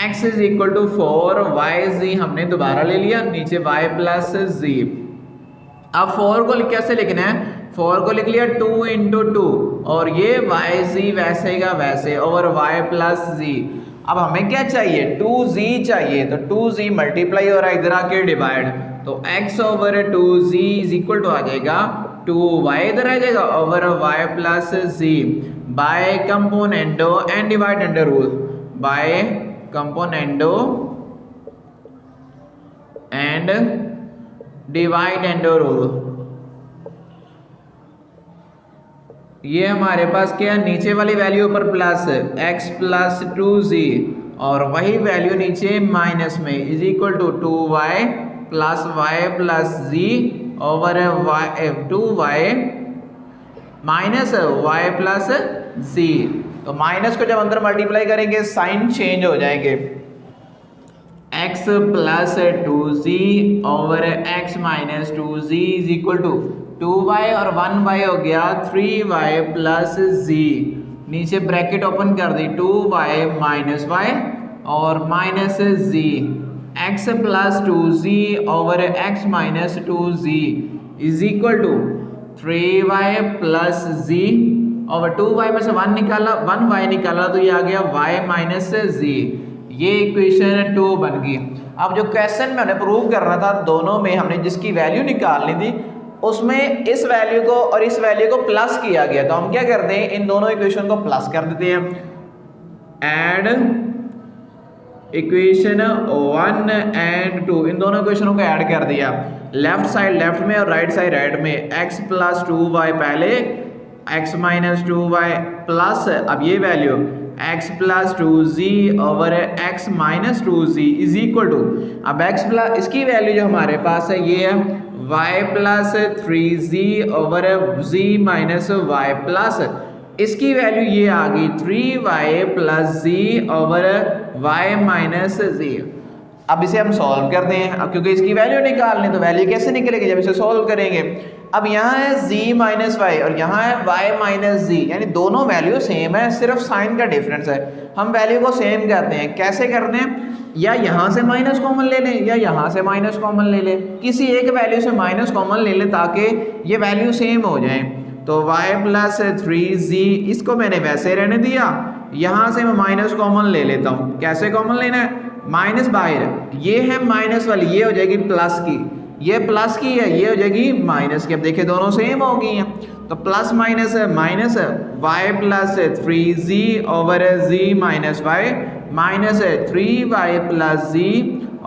x is equal to 4yz हमने दोबारा ले लिया, नीचे y प्लस z। अब 4 को कैसे लिखना है, 4 को लिख लिया 2 इंटू 2 और ये yz वैसे का वैसे ओवर y प्लस z। अब हमें क्या चाहिए, 2z चाहिए, तो 2z मल्टीप्लाई हो रहा है, इधर आके डिवाइड, तो x over 2z is equal to आ जाएगा 2y इधर आ जाएगा over y plus z by componendo and dividendo rule by componendo and dividendo rule. ये हमारे पास क्या है, नीचे वाली वैल्यू पर प्लस x प्लस 2z और वही वैल्यू नीचे माइनस में is equal to 2y plus y plus z over 2y minus y plus z। तो माइनस को जब अंदर मल्टीप्लाई करेंगे साइन चेंज हो जाएंगे, x plus 2z over x minus 2z is equal to 2y और 1y हो गया 3y प्लस z, नीचे ब्रैकेट ओपन कर दी 2y माइनस y और minus z, x plus 2z over x minus 2z is equal to 3y plus z over 2y में से 1 निकाला 1y निकाला तो ये आ गया y माइनस z। ये इक्वेशन 2 बन गई। अब जो क्वेश्चन में हमने प्रूव करना था, दोनों में हमने जिसकी वैल्यू निकालनी थी उसमें इस वैल्यू को और इस वैल्यू को प्लस किया गया, तो हम क्या करते हैं इन दोनों इक्वेशन को प्लस कर देते हैं। ऐड इक्वेशन 1 एंड 2, इन दोनों इक्वेशनों को ऐड कर दिया, लेफ्ट साइड लेफ्ट में और राइट साइड राइट में। x प्लस 2y पहले x माइनस 2y प्लस अब ये value x plus 2z over x minus 2z is equal to, अब x प्लस इसकी वैल्यू जो हमारे पास है ये है y plus 3z over z minus y plus इसकी वैल्यू ये आ गई 3y plus z over y minus z। अब इसे हम सॉल्व करते हैं, अब क्योंकि इसकी वैल्यू निकालनी तो वैल्यू कैसे निकलेगी जब इसे सॉल्व करेंगे। अब यहाँ है z माइनस y और यहाँ है y माइनस z, यानी दोनों वैल्यू सेम है, सिर्फ साइन का डिफरेंस है। हम वैल्यू को सेम करते हैं, कैसे करते हैं, या यहाँ से माइनस कॉमन ले लें या यहाँ से माइनस कॉमन ले लें, किसी एक वैल्यू से माइनस कॉमन ले लें ताकि ये वैल्यू सेम हो जाए। तो y प्लस 3z इसको मैंने वैसे रहने दिया, यहाँ से मैं माइनस कॉमन ले लेता हूँ। कैसे कॉमन लेना है, माइनस बाहर, ये है माइनस वाली, ये हो जाएगी प्लस की, ये प्लस की है, ये हो जाएगी माइनस की। अब देखिए दोनों सेम हो गई हैं, तो प्लस माइनस है माइनस है, y plus 3z over z minus y minus 3y plus z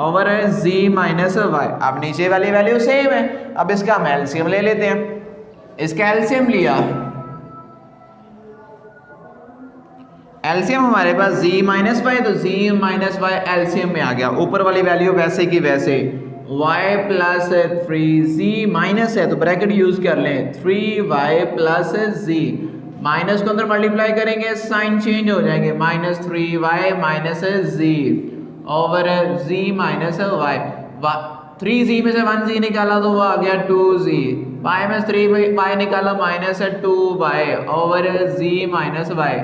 over z minus y। अब नीचे वाली वैल्यू सेम है, अब इसका हम एलसीएम ले लेते हैं। इसका एलसीएम लिया, एलसीएम हमारे पास z माइनस y, तो z माइनस y एलसीएम में आ गया। ऊपर वाली वैल्यू वैसे की वैसे, y प्लस 3z माइनस है तो ब्रैकेट यूज कर लें 3y प्लस z, माइनस को अंदर मल्टीप्लाई करेंगे साइन चेंज हो जाएंगे, minus 3y minus z over z minus y। 3z में से 1z निकाला तो वो आ गया 2z, y में 3y निकाला minus 2y over z minus y,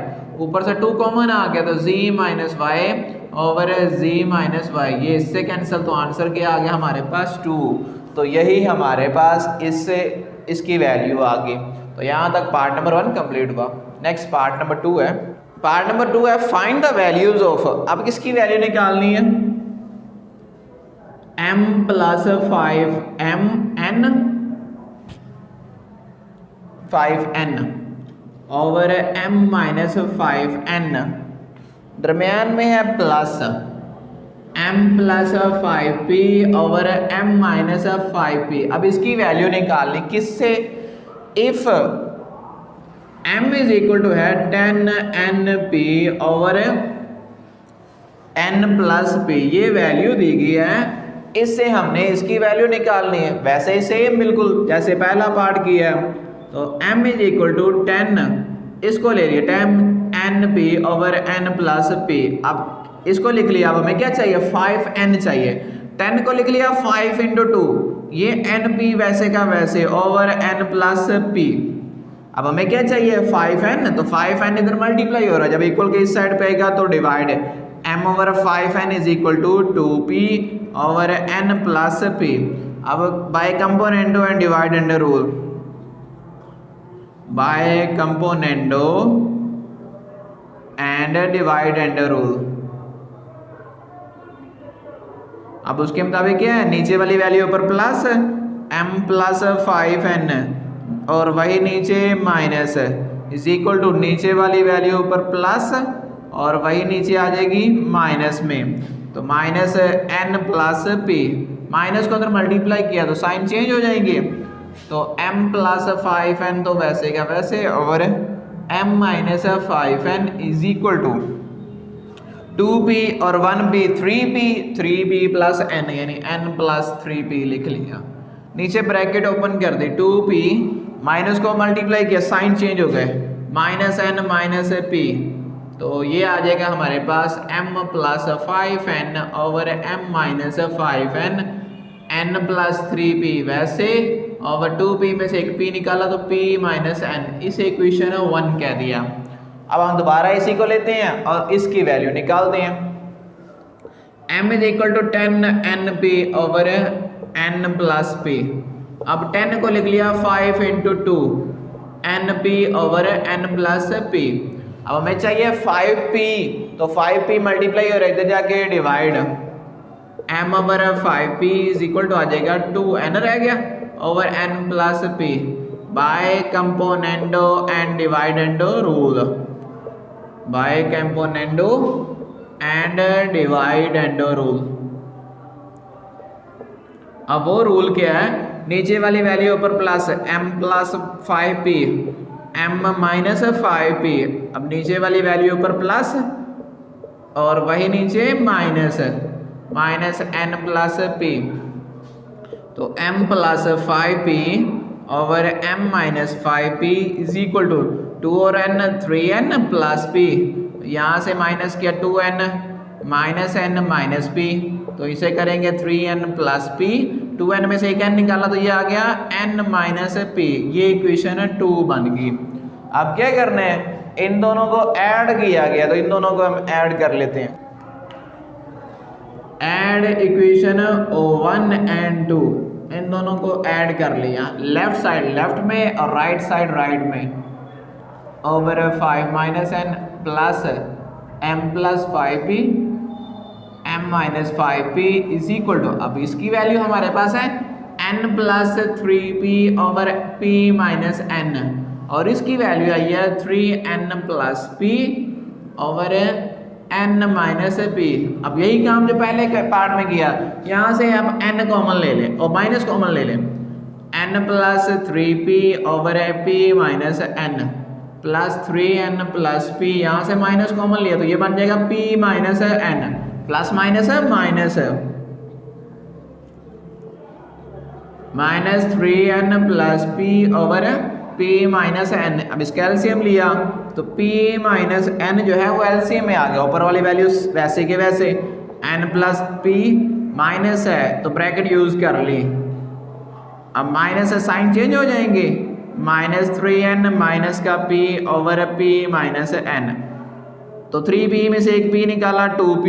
ऊपर से 2 कॉमन आ गया तो z minus y over z minus y, ये इससे कैंसिल, तो आंसर क्या आ गया हमारे पास 2। तो यही हमारे पास इससे इसकी वैल्यू आ गई। तो यहाँ तक पार्ट नंबर 1 कंप्लीट हुआ। नेक्स्ट पार्ट नंबर 2 है, पार्ट नंबर 2 है फाइंड द वैल्यूज ऑफ, अब किसकी वैल्यू निकालनी है, m plus 5n over m minus 5n, दरमियान में है plus m plus 5p over m minus 5p। अब इसकी वैल्यू निकालनी किससे, if m is equal to है 10np over n plus p, ये वैल्यू दी गई है, इससे हमने इसकी वैल्यू निकालनी है। वैसे ही सेम बिल्कुल जैसे पहला पार्ट किया है, तो m इज इक्वल टू 10, इसको ले लिए 10np over n plus p। अब इसको लिख लिया, अब हमें क्या चाहिए 5n चाहिए, 10 को लिख लिया 5 इंटू 2, ये np वैसे का वैसे ओवर n प्लस p। अब हमें क्या चाहिए 5n, तो 5n इधर मल्टीप्लाई हो रहा है, जब इक्वल के इस साइड पे आएगा तो divide, m over 5n is equal to 2p over n plus p। अब by componendo and dividendo rule, by componendo and dividendo rule. अब उसके मुताबिक क्या है, नीचे वाली वैल्यू पर प्लस m प्लस 5n और वही नीचे माइनस इज इक्वल टू नीचे वाली वैल्यू ऊपर प्लस और वही नीचे आ जाएगी माइनस में, तो minus n plus P, minus को अंदर मल्टीप्लाई किया तो साइन चेंज हो जाएंगे, तो m प्लस 5n तो वैसे का वैसे और m minus 5n is equal to 2p और 1p 3p, 3p plus n यानी n प्लस 3p लिख लिया, नीचे ब्रैकेट ओपन कर दी, 2p माइनस को मल्टीप्लाई किया साइन चेंज हो गए, माइनस n माइनस p, तो ये आ जाएगा हमारे पास m plus 5n over m minus 5n, n plus 3p वैसे ओवर 2p में से एक p निकाला तो p माइनस n, इस इक्वेशन 1 कह दिया। अब हम दोबारा इसी को लेते हैं और इसकी वैल्यू निकालते हैं, m is equal to 10np over n plus p, अब 10 को लिख लिया 5 into 2 np over n plus p, अब हमें चाहिए 5p, तो 5p मल्टीप्लाई और इधर जाके divide, m over 5p is equal to आ जाएगा 2n रह गया over n plus p by componendo and dividendo rule, by componendo and dividendo rule. अब वो रूल क्या है, नीचे वाली वैल्यू ऊपर plus m plus 5p m minus 5p, अब नीचे वाली वैल्यू ऊपर प्लस और वही नीचे minus minus n plus p, तो m plus 5p over m minus 5p is equal to 2 और n 3n प्लस p, यहाँ से माइनस किया 2n minus n minus p, तो इसे करेंगे 3n प्लस p, 2n में से एक n निकाला तो ये आ गया n माइनस p, ये इक्वेशन 2 बन गई। अब क्या करना है, इन दोनों को ऐड किया गया तो इन दोनों को हम ऐड कर लेते हैं, ऐड इक्वेशन 1 एंड 2, इन दोनों को ऐड कर लिया, लेफ्ट साइड लेफ्ट में और राइट साइड राइट में, over 5 minus n plus m plus 5p m minus 5p is equal to, अब इसकी वैल्यू हमारे पास है n plus 3p over p minus n, और इसकी वैल्यू आई है 3n plus p over n minus p। अब यही काम जो पहले के पार्ट में किया, यहाँ से आप n कॉमन ले लें और माइनस कॉमन ले लें, n plus 3p over p minus n plus 3n plus p, यहाँ से माइनस कॉमन लिया तो ये बन जाएगा p minus n, plus minus minus minus 3n plus p over p minus n, अब इसका एलसीएम लिया तो p माइनस n जो है वो एलसीएम में आ गया, ऊपर वाली वैल्यू वैसे के वैसे, n प्लस p माइनस है तो ब्रैकेट यूज कर ली, अब माइनस से साइन चेंज हो जाएंगे, माइनस 3n माइनस का p over p minus n, तो 3p में से एक p निकाला 2p,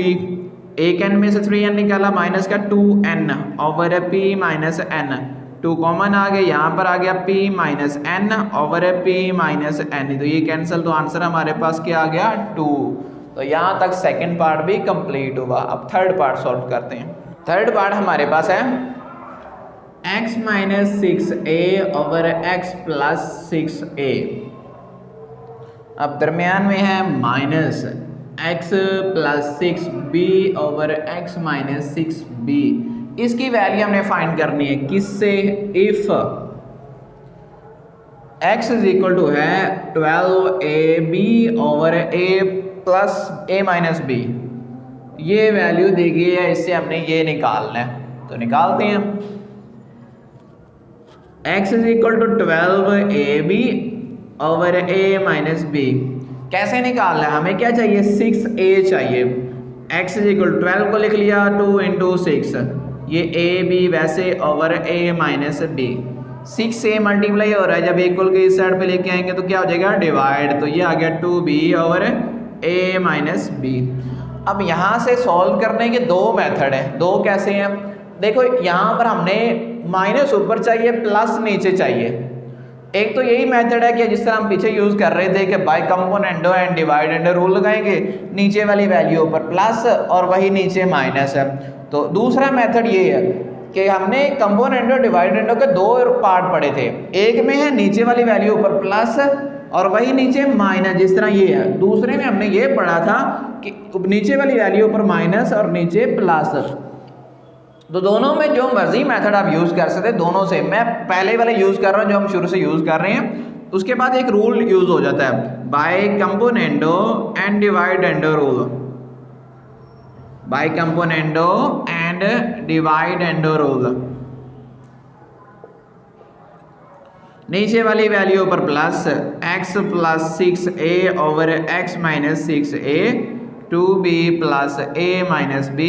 एक n में से 3n निकाला माइनस का 2n over p minus n, 2 common आ गए, यहाँ पर आ गया p minus n over p minus n, तो ये कैंसिल, तो आंसर हमारे पास क्या आ गया 2। तो यहाँ तक सेकंड पार्ट भी कंप्लीट हुआ। अब थर्ड पार्ट सॉल्व करते हैं। थर्ड पार्ट हमारे पास है x minus 6a over x plus 6a, अब दरमियान में है minus x plus 6b over x minus 6b, इसकी वैल्यू हमने फाइंड करनी है किससे, if x is equal to है 12ab over a plus a minus b, ये वैल्यू दी गई है, इससे हमने ये निकालना है, तो निकालते हैं। x is equal to 12ab over a minus b, कैसे निकालना है, हमें क्या चाहिए 6a चाहिए, x इज इक्वल 12 को लिख लिया 2 इंटू 6, ये a b वैसे over a minus b, 6a multiply हो रहा है, जब इक्वल के इस साइड पे लेके आएंगे तो क्या हो जाएगा डिवाइड, तो ये आ गया 2b over a minus b। अब यहाँ से सॉल्व करने के दो मेथड हैं, दो कैसे हैं, देखो यहाँ पर हमने माइनस ऊपर चाहिए प्लस नीचे चाहिए, एक तो यही मेथड है कि जिस तरह हम पीछे यूज कर रहे थे कि bye componendo and dividendo rule लगाएंगे, नीचे वाली वैल्यू ऊपर प्लस और वही नीचे माइनस है। तो दूसरा मेथड ये है कि हमने कंपोनेंट और डिवाइडेंडो के दो पार्ट पढ़े थे। एक में है नीचे वाली वैल्यू ऊपर प्लस और वही नीचे माइनस, जिस तरह ये है। दूसरे में हमने ये पढ़ा था कि नीचे वाली वैल्यू ऊपर माइनस और नीचे प्लस। तो दोनों में जो मर्जी मेथड आप यूज़ कर सकते, दोनों से। मैं पहले वाला यूज़ कर रहा हूँ जो हम शुरू से यूज़ कर रहे हैं। उसके बाद एक रूल यूज़ हो जाता है, by componendo and dividendo rule. By componendo and dividendo rule. नीचे वाली वैल्यू पर plus x plus 6a over x minus 6a 2b plus a minus b,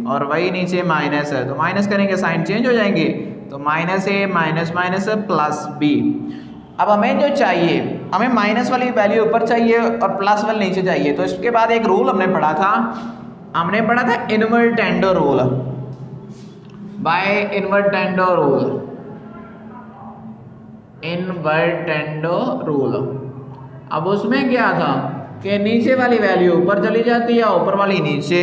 और वही नीचे माइनस है तो माइनस करेंगे साइन चेंज हो जाएंगे, तो minus a minus minus plus b। अब हमें जो चाहिए, हमें माइनस वाली वैल्यू ऊपर चाहिए और प्लस वाली नीचे चाहिए। तो इसके बाद एक रूल हमने पढ़ा था invertendo rule. By invertendo rule. अब उसमें क्या था कि नीचे वाली वैल्यू ऊपर चली जाती है, ऊपर वाली नीचे।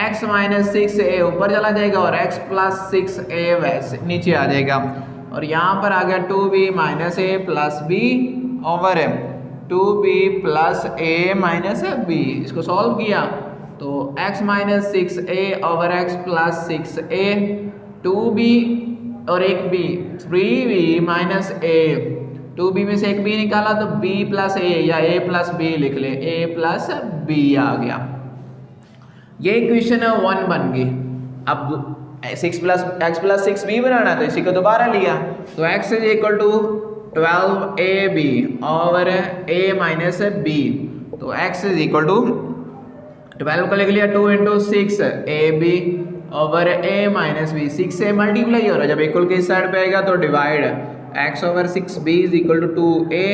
x माइनस 6a ऊपर चला जाएगा और x प्लस 6a वैसे नीचे आ जाएगा, और यहाँ पर आ गया 2b minus a plus b over 2b plus a minus b। इसको सॉल्व किया तो x minus 6a over x plus 6a 2b और एक b 3b minus a, 2b में से एक b निकाला तो b प्लस a या a प्लस b लिख ले, a प्लस b आ गया। ये इक्वेशन 1 बन गई। अब 6 प्लस x प्लस 6b बनाना तो इसी को दोबारा लिया तो x is equal to 12ab over a minus b। तो x इज इक्वल टू 12 को लिख लिया 2 into 6 ab over a minus b। 6 से मल्टीप्लाई हो रहा है, जब इक्वल के इस साइड पे आएगा तो divide x over 6b is equal to 2a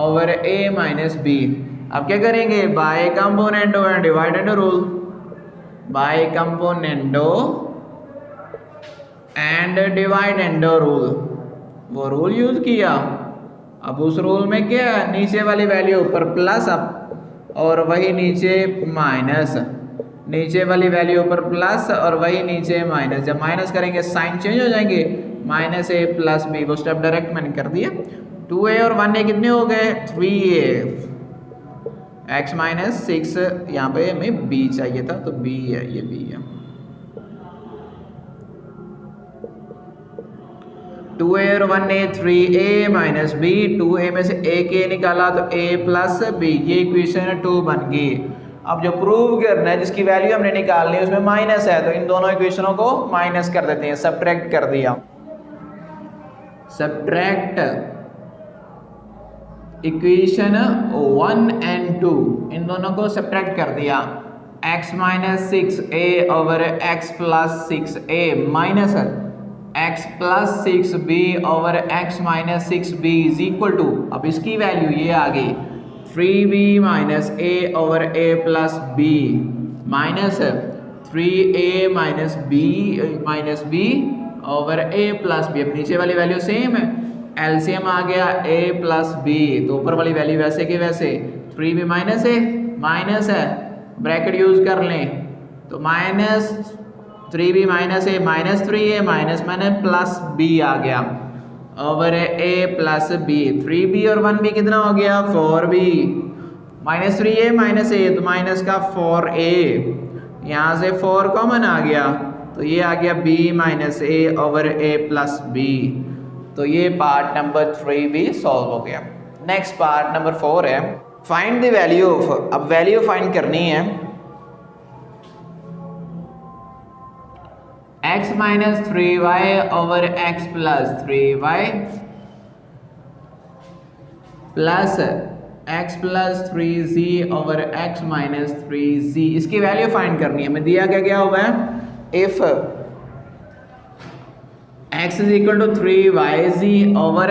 over a minus b। अब क्या करेंगे, by componendo and dividendo rule. By componendo and dividendo rule, वो रूल यूज किया। अब उस रूल में क्या, नीचे वाली वैल्यू ऊपर प्लस अप और वही नीचे माइनस, नीचे वाली वैल्यू ऊपर प्लस और वही नीचे माइनस। जब माइनस करेंगे साइन चेंज हो जाएंगे, माइनस a प्लस b। वो स्टेप डायरेक्ट मैंने कर दिया। 2a और 1a कितने हो गए, 3a। x माइनस 6 यहाँ पे हमें b चाहिए था तो b है, ये b है। 2a और 1a 3a minus b, 2a में से एक a निकाला तो a प्लस b। ये इक्वेशन 2 बन गई। अब जो प्रूव करना है, जिसकी वैल्यू हमने निकालनी है उसमें माइनस है, तो इन दोनों इक्वेशनों को माइनस कर देते हैं, सब्ट्रैक्ट कर दिया। सब्ट्रैक्ट इक्वेशन 1 एंड 2, इन दोनों को सब्ट्रैक्ट कर दिया। x minus 6a over x plus 6a minus x plus 6b over x minus 6b is equal to, अब इसकी वैल्यू ये आ गई 3b minus a over a plus b minus 3a minus b over a plus b। अब नीचे वाली value same है, LCM आ गया a प्लस b, तो ऊपर वाली वैल्यू वैसे के वैसे 3b माइनस a माइनस है, ब्रैकेट यूज कर लें तो minus 3b minus a minus 3a minus minus plus b आ गया over a plus b। 3b और 1b कितना हो गया, 4b minus 3a minus a तो माइनस का 4a, यहाँ से 4 कॉमन आ गया तो ये आ गया b minus a over a plus b। तो ये पार्ट नंबर 3 भी सॉल्व हो गया। नेक्स्ट पार्ट नंबर 4 है फाइंड द वैल्यू ऑफ। अब वैल्यू फाइंड करनी है x minus 3y over x plus 3y plus x plus 3z over x minus 3z। इसकी वैल्यू फाइंड करनी है। हमें दिया क्या हुआ है, if x is equal to 3yz over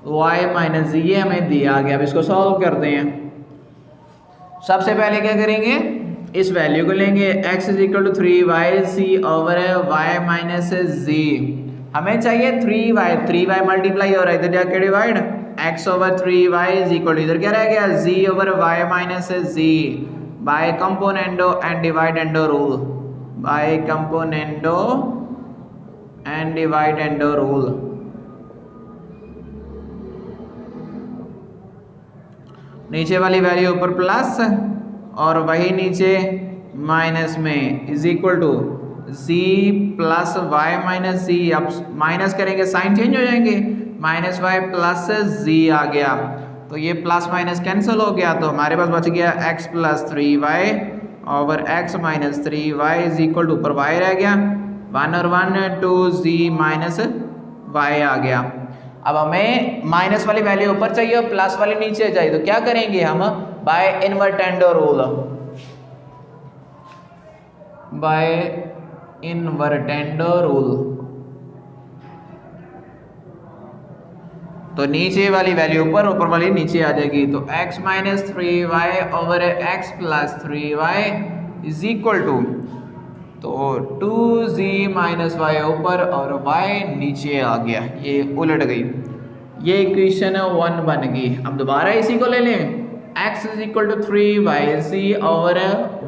y minus z, ये हमें दिया गया। अब इसको सॉल्व करते हैं। सबसे पहले क्या करेंगे, इस वैल्यू को लेंगे x is equal to 3yz over y minus z। हमें चाहिए 3y मल्टीप्लाई हो रहा है, इधर जाके divide x over 3y is equal to, इधर क्या रह गया, z over y minus z। By componendo and dividendo rule, by componendo and dividendo rule. नीचे वाली वैल्यू ऊपर प्लस और वही नीचे माइनस में is equal to z plus Y minus z। अब माइनस करेंगे साइन चेंज हो जाएंगे, माइनस वाई प्लस z आ गया, तो ये प्लस माइनस कैंसिल हो गया, तो हमारे पास बच गया x plus 3y over x minus 3y is equal to ऊपर y रह गया 1 और 1 2z माइनस y आ गया। अब हमें माइनस वाली वैल्यू ऊपर चाहिए और प्लस वाली नीचे चाहिए, तो क्या करेंगे हम by invertendo rule. By invertendo rule तो नीचे वाली वैल्यू ऊपर, ऊपर वाली नीचे आ जाएगी, तो x minus 3y over x plus 3y is equal to, तो 2z माइनस वाई ऊपर और y नीचे आ गया, ये उलट गई, ये इक्वेशन 1 बन गई। अब दोबारा इसी को ले लें, x is equal to 3yz over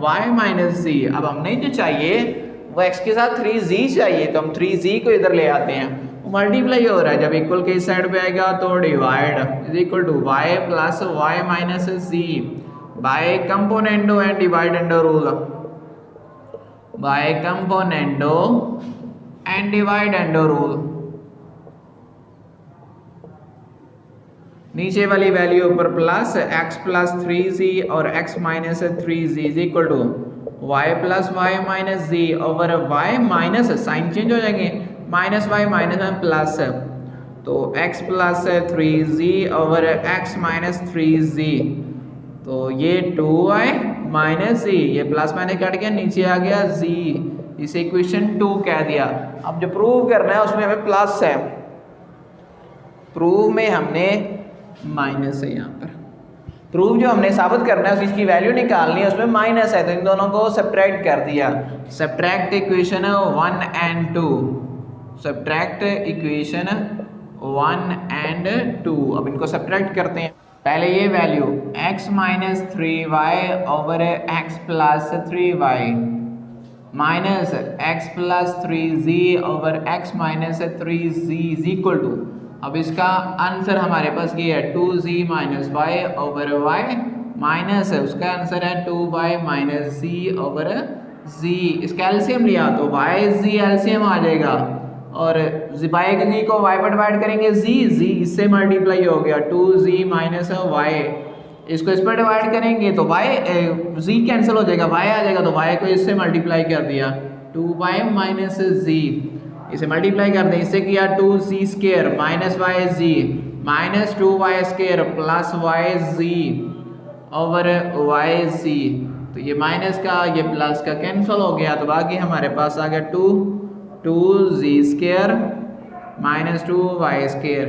y minus z। अब हमने जो चाहिए वो x के साथ 3z चाहिए, तो हम 3z को इधर ले आते हैं, मल्टीप्लाई हो रहा है, जब इक्वल के इस साइड पे आएगा तो divide is equal to y plus y minus z by componendo and dividendo rule. By componendo and dividendo rule, नीचे वाली वैल्यू ऊपर प्लस x प्लस 3z और x minus 3z is equal to y plus Y minus z over y minus sign change हो जाएंगे, minus Y minus plus, तो x plus 3z over x minus 3z, तो ये 2y minus z, ये plus minus cut गया, नीचे आ गया z, इसे इक्वेशन 2 कह दिया। अब जो प्रूव करना है उसमें हमें प्लस है, प्रूव में हमने माइनस है, यहाँ पर प्रूव जो हमने साबित करना है उसकी वैल्यू निकालनी है, उसमें माइनस है, तो इन दोनों को सब्ट्रैक्ट कर दिया। Subtract equation 1 and 2, subtract equation 1 and 2। अब इनको सब्ट्रैक्ट करते हैं, पहले ये value x minus 3y over x plus 3y minus x plus 3z over x minus 3z is equal to, अब इसका आंसर हमारे पास ये है 2z minus y over y minus उसका आंसर है 2y minus z over z। इसका LCM लिया तो y z एलसीएम आ जाएगा, और y के z को y पर डिवाइड करेंगे z इससे मल्टीप्लाई हो गया 2z माइनस y, इसको इस पर डिवाइड करेंगे तो y z कैंसिल हो जाएगा, y आ जाएगा, तो y को इससे मल्टीप्लाई कर दिया 2y माइनस z, इसे मल्टीप्लाई कर दें, इससे किया 2z square minus Y z minus 2y square plus Y z over Y z, तो ये माइनस का ये प्लस का कैंसिल हो गया, तो बाकी हमारे पास आ गया 2z square minus 2y square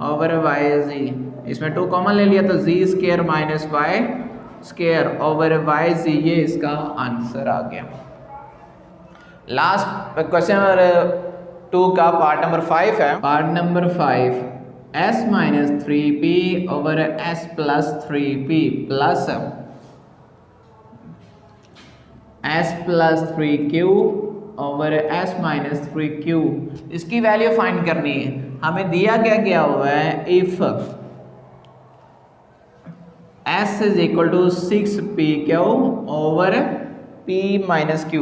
over Y z, इसमें 2 कॉमन ले लिया तो z square minus y square over Y z, ये इसका आंसर आ गया। लास्ट क्वेश्चन नंबर 2 का पार्ट नंबर 5 है, part number 5 s minus 3p over s plus 3p plus s plus 3q over s minus 3q, इसकी value find करनी है। हमें दिया क्या गया हुआ है, if s is equal to 6pq over p minus q।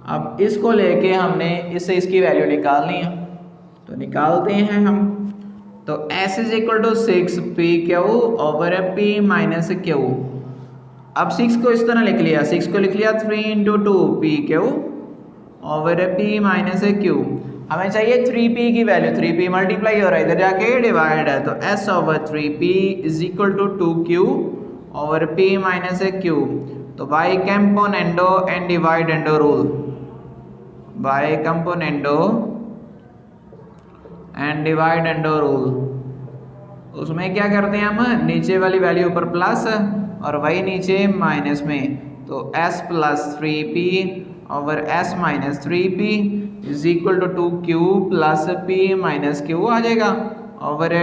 अब इसको लेके हमने इससे इसकी वैल्यू निकालनी है, तो निकालते हैं हम, तो s is equal to 6pq over p minus q। अब 6 को इस तरह लिख लिया, 6 को लिख लिया 3 into 2pq over p minus q। हमें चाहिए 3p की वैल्यू, 3p मल्टीप्लाई हो रहा है, इधर जाके डिवाइड है, तो s over 3p is equal to 2q over p minus q। तो by componendo and dividendo rule, by componendo and dividendo rule, उसमें क्या करते हैं हम, नीचे वाली वैल्यू ऊपर प्लस और वही नीचे माइनस में, तो s plus 3p over s minus 3p is equal to 2q plus p minus q आ जाएगा ओवर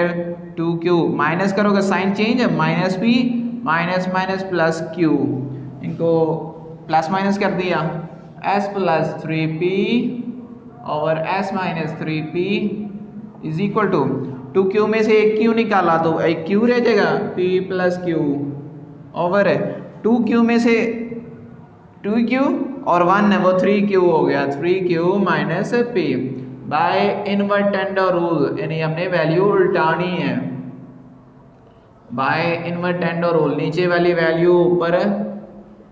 2q, माइनस करोगे साइन चेंज है, minus p minus minus plus q, इनको प्लस माइनस कर दिया, S plus 3p over S minus 3p is equal to 2q में से एक q निकाला तो एक q रह जाएगा p plus q over 2q में से 2q और 1 है वो 3q हो गया 3q minus p by invertendo rule, यानी हमने वैल्यू उल्टानी है। बाय इनवर्टेंडो रूल नीचे वाली वैल्यू ऊपर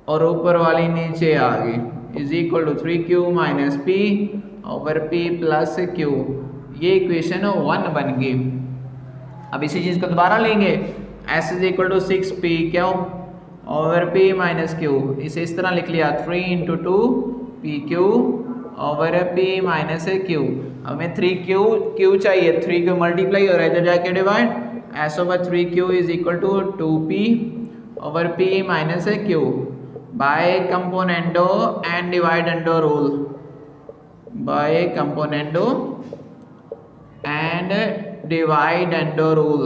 और ऊपर वाली नीचे आ गई is equal to 3q minus p over p plus q। ये इक्वेशन 1 बन गई। अब इसी चीज़ को दोबारा लेंगे s is equal to 6p क्यों ओवर p माइनस q। इसे इस तरह लिख लिया 3 into 2 pq over p minus q। हमें 3q चाहिए, 3q मल्टीप्लाई हो रहा है इधर जाके divide, s over 3q is equal to 2p over p minus q by componendo and dividendo rule, by componendo and dividendo rule.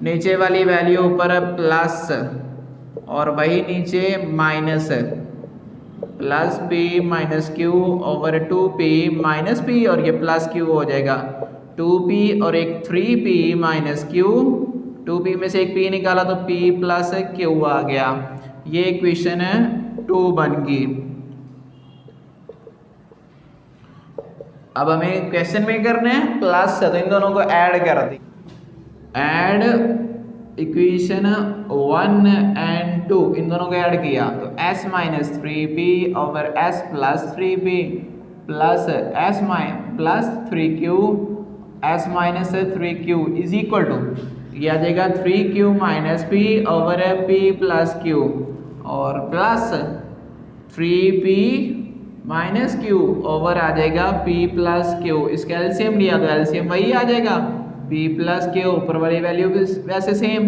नीचे वाली value ऊपर प्लस और वही नीचे minus, plus p minus q over 2p minus p और ये plus q हो जाएगा 2p और एक 3p माइनस q, 2p में से एक p निकाला तो p प्लस q आ गया। ये इक्वेशन 2 बन गई। अब हमें क्वेश्चन में करना है प्लस, तो इन दोनों को ऐड कर दी, ऐड इक्वेशन 1 एंड 2 इन दोनों को ऐड किया तो s minus 3p over s plus 3p plus s plus 3q s minus 3q is equal to ये आ जाएगा 3q minus p over p plus q और plus 3p minus q over आ जाएगा p प्लस q। इसका LCM लिया तो LCM वही आ जाएगा p प्लस q, ऊपर वाली वैल्यू वैसे same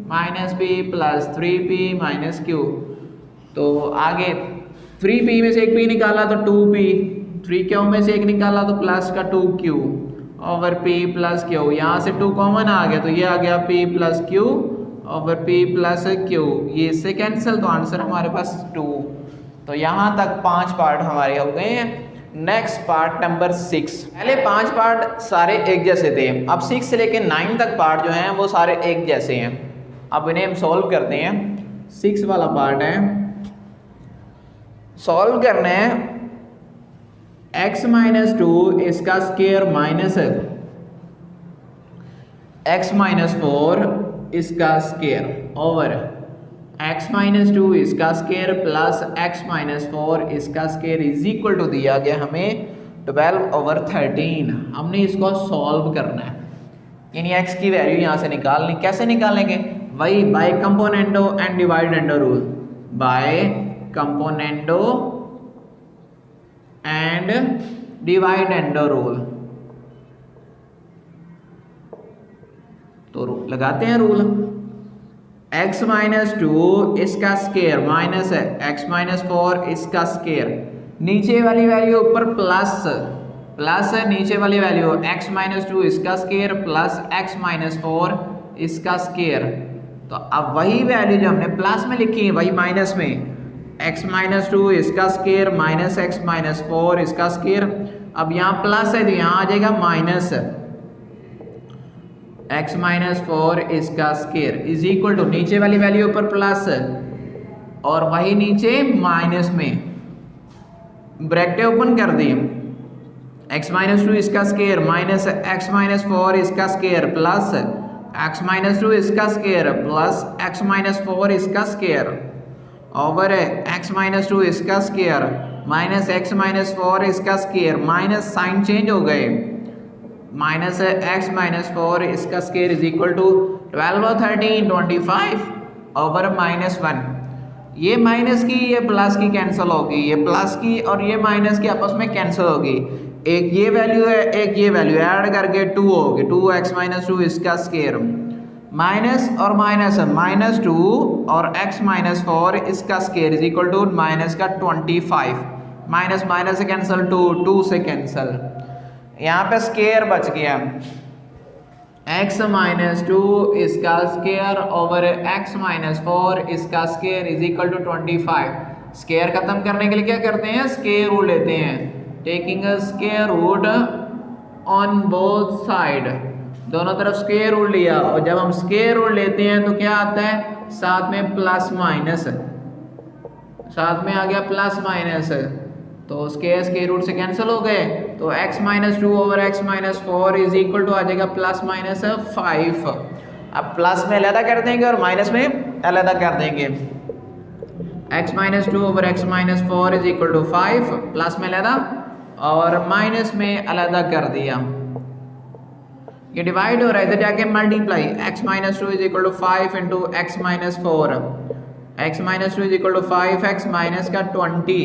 minus p plus 3p minus q। तो आगे 3p में से एक p निकाला तो 2p, 3q में से एक निकाला तो प्लस का 2q over p plus q। यहाँ से 2 कॉमन आ गया तो ये आ गया p plus q over p plus q। ये इससे कैंसिल तो आंसर हमारे पास 2। तो यहाँ तक 5 पार्ट हमारे हो गए हैं। Next part number 6। पहले 5 पार्ट सारे एक जैसे थे, अब 6 से लेके 9 तक पार्ट जो हैं वो सारे एक जैसे हैं। अब इन्हें हम सॉल्व करते हैं। 6 वाला पार्ट है, सॉल्व करना है x माइनस 2 इसका स्क्वायर माइनस x माइनस 4 इसका स्क्वायर ओवर x माइनस 2 इसका स्क्वायर प्लस x माइनस 4 इसका स्क्वायर इज इक्वल टू दिया गया हमें 12 ओवर 13। हमने इसको सॉल्व करना है, यानी x की वैल्यू यहाँ से निकालनी। कैसे निकालेंगे? वही by componendo and dividendo rule, by componendo and dividendo rule. तो लगाते हैं रूल। x माइनस 2 इसका स्क्वायर माइनस है x माइनस 4 इसका स्क्वायर, नीचे वाली वैल्यू ऊपर प्लस प्लस है, नीचे वाली वैल्यू x माइनस 2 इसका स्क्वायर प्लस x माइनस 4 इसका स्क्वायर। तो अब वही वैल्यू जो हमने प्लस में लिखी है वही माइनस में, x माइनस 2 इसका स्क्वायर माइनस x माइनस 4 इसका स्क्वायर। अब यहाँ प्लस है तो यहाँ आ जाएगा माइनस x माइनस 4 इसका स्क्वायर इज इक्वल टू नीचे वाली वैल्यू पर प्लस और वही नीचे माइनस में ब्रैकेट ओपन कर दी, x माइनस 2 इसका स्क्वायर माइनस x माइनस 4 इसका स्क्वायर प्लस x माइनस 2 इसका स्क्वायर प्लस x माइनस 4 इसका स्क्वायर ओवर x माइनस 2 इसका स्क्वायर माइनस x माइनस 4 इसका स्क्वायर, माइनस साइन चेंज हो गए, माइनस x माइनस 4 इसका स्क्वायर इज इक्वल टू 12 और 13 25 over minus 1। ये माइनस की ये प्लस की कैंसिल होगी, ये प्लस की और ये माइनस की आपस में कैंसिल होगी। एक ये वैल्यू है एक ये वैल्यू ऐड करके 2 होगी, 2x माइनस 2 इसका स्क्वायर माइनस और माइनस माइनस 2 और x माइनस 4 इसका square is equal to minus का 25, माइनस माइनस से कैंसिल 2 से कैंसिल, यहाँ पे स्क्वायर बच गया x माइनस 2 इसका स्क्वायर ओवर x माइनस 4 इसका square is equal to 25। Square खत्म करने के लिए क्या करते हैं, स्क्वायर रूट लेते हैं, taking a square root on both side, दोनों तरफ स्क्वायर रूट लिया, और जब हम स्क्वायर रूट लेते हैं तो क्या आता है, साथ में प्लस माइनस, साथ में आ गया प्लस माइनस, तो स्क्वायर रूट से कैंसिल हो गए, तो x minus 2 over x minus 4 is equal to आ जाएगा प्लस माइनस 5। अब प्लस में अलग कर देंगे और माइनस में अलग कर देंगे, x minus 2 over x minus 4 is equal to 5, plus में अलग और माइनस में अलग कर दिया, ये डिवाइड हो रहा है, इधर जाके multiply, x minus 2 is equal to 5 into x minus 4, x minus 2 is equal to 5x minus का 20,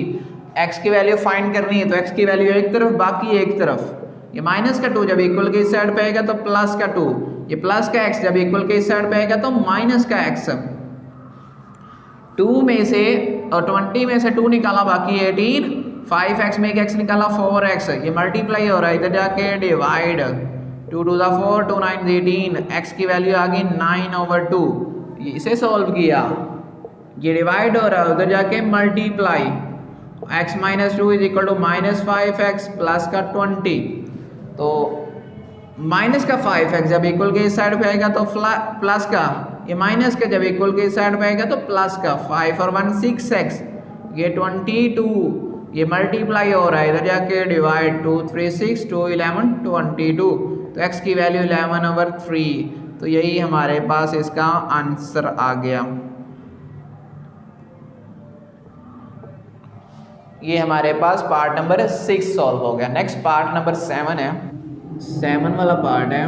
x की वैल्यू फाइंड करनी है तो x की वैल्यू एक तरफ बाकी एक तरफ, ये माइनस का 2 जब इक्वल के इस साइड पे आएगा तो प्लस का 2, ये प्लस का x जब इक्वल के इस साइड पे आएगा तो माइनस का x, 2 में से और 20 में से 2 निकाला बाकी 18, 5x में एक x निकाला 4x, ये मल्टीप्लाई हो रहा है, इधर जाके डिवाइड, 2 टू द 4 2 9 18, x की वैल्यू आ गई 9 ओवर 2, इसे सॉल्व किया, ये डिवाइड हो रहा है, उधर जाके multiply, x minus 2 is equal to minus 5x plus का 20, तो माइनस का 5x जब इक्वल के इस साइड पे आएगा तो प्लस का, ये माइनस का जब इक्वल के इस साइड पे आएगा तो प्लस का, 5 और 1 6x, ये 22, ये मल्टीप्लाई हो रहा है, इधर जाके डिवाइड, 2 3 6 2 11 22, तो x की वैल्यू 11 ओवर 3, तो यही हमारे पास इसका आंसर आ गया। ये हमारे पास पार्ट नंबर 6 सॉल्व हो गया। नेक्स्ट पार्ट नंबर 7 है, 7 वाला पार्ट है,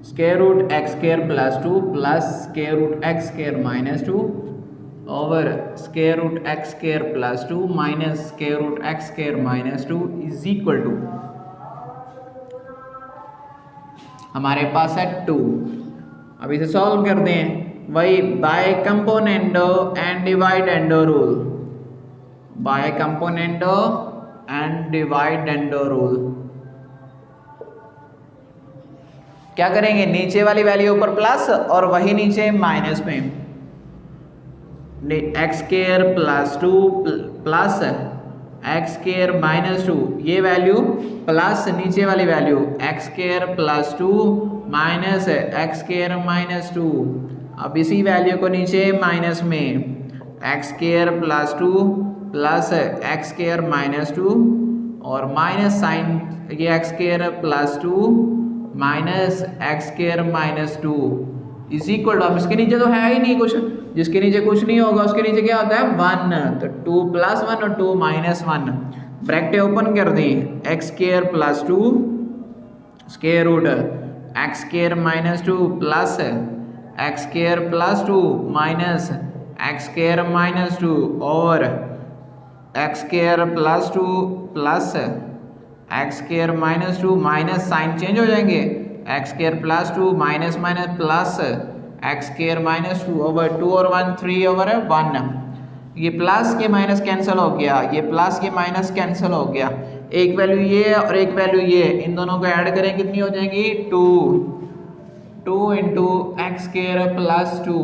square root X square plus 2 plus square root X square minus 2 over square root X square plus 2 minus square root X square minus 2 is equal to, हमारे पास है 2। अब इसे सॉल्व करते हैं, वही by componendo and dividendo rule, by componendo and dividendo rule. क्या करेंगे, नीचे वाली वैल्यू ऊपर प्लस और वही नीचे माइनस में, X square plus 2 plus X square minus 2, ये वैल्यू प्लस नीचे वाली value X square plus 2 minus X square minus 2, अब इसी वैल्यू को नीचे माइनस में, X square plus 2 plus X square minus 2 और माइनस साइन, ये X square plus 2 minus X square minus 2 is equal to, अब इसके नीचे तो है ही नहीं कुछ, जिसके नीचे कुछ नहीं होगा उसके नीचे क्या होता है 1, तो 2 प्लस 1 और 2 माइनस 1, ब्रैकेट ओपन कर दी, X square plus 2 square root X square minus 2 plus X square plus 2 minus X square minus 2 और X square plus 2 plus X square minus 2 minus sign change हो जाएंगे, X square plus 2 minus minus plus X square minus 2 over 2 और 1 3 over 1, ये plus के minus cancel हो गया, ये plus के माइनस कैंसिल हो गया, एक वैल्यू ये और एक वैल्यू ये, इन दोनों को ऐड करें कितनी हो जाएगी 2 into X square plus 2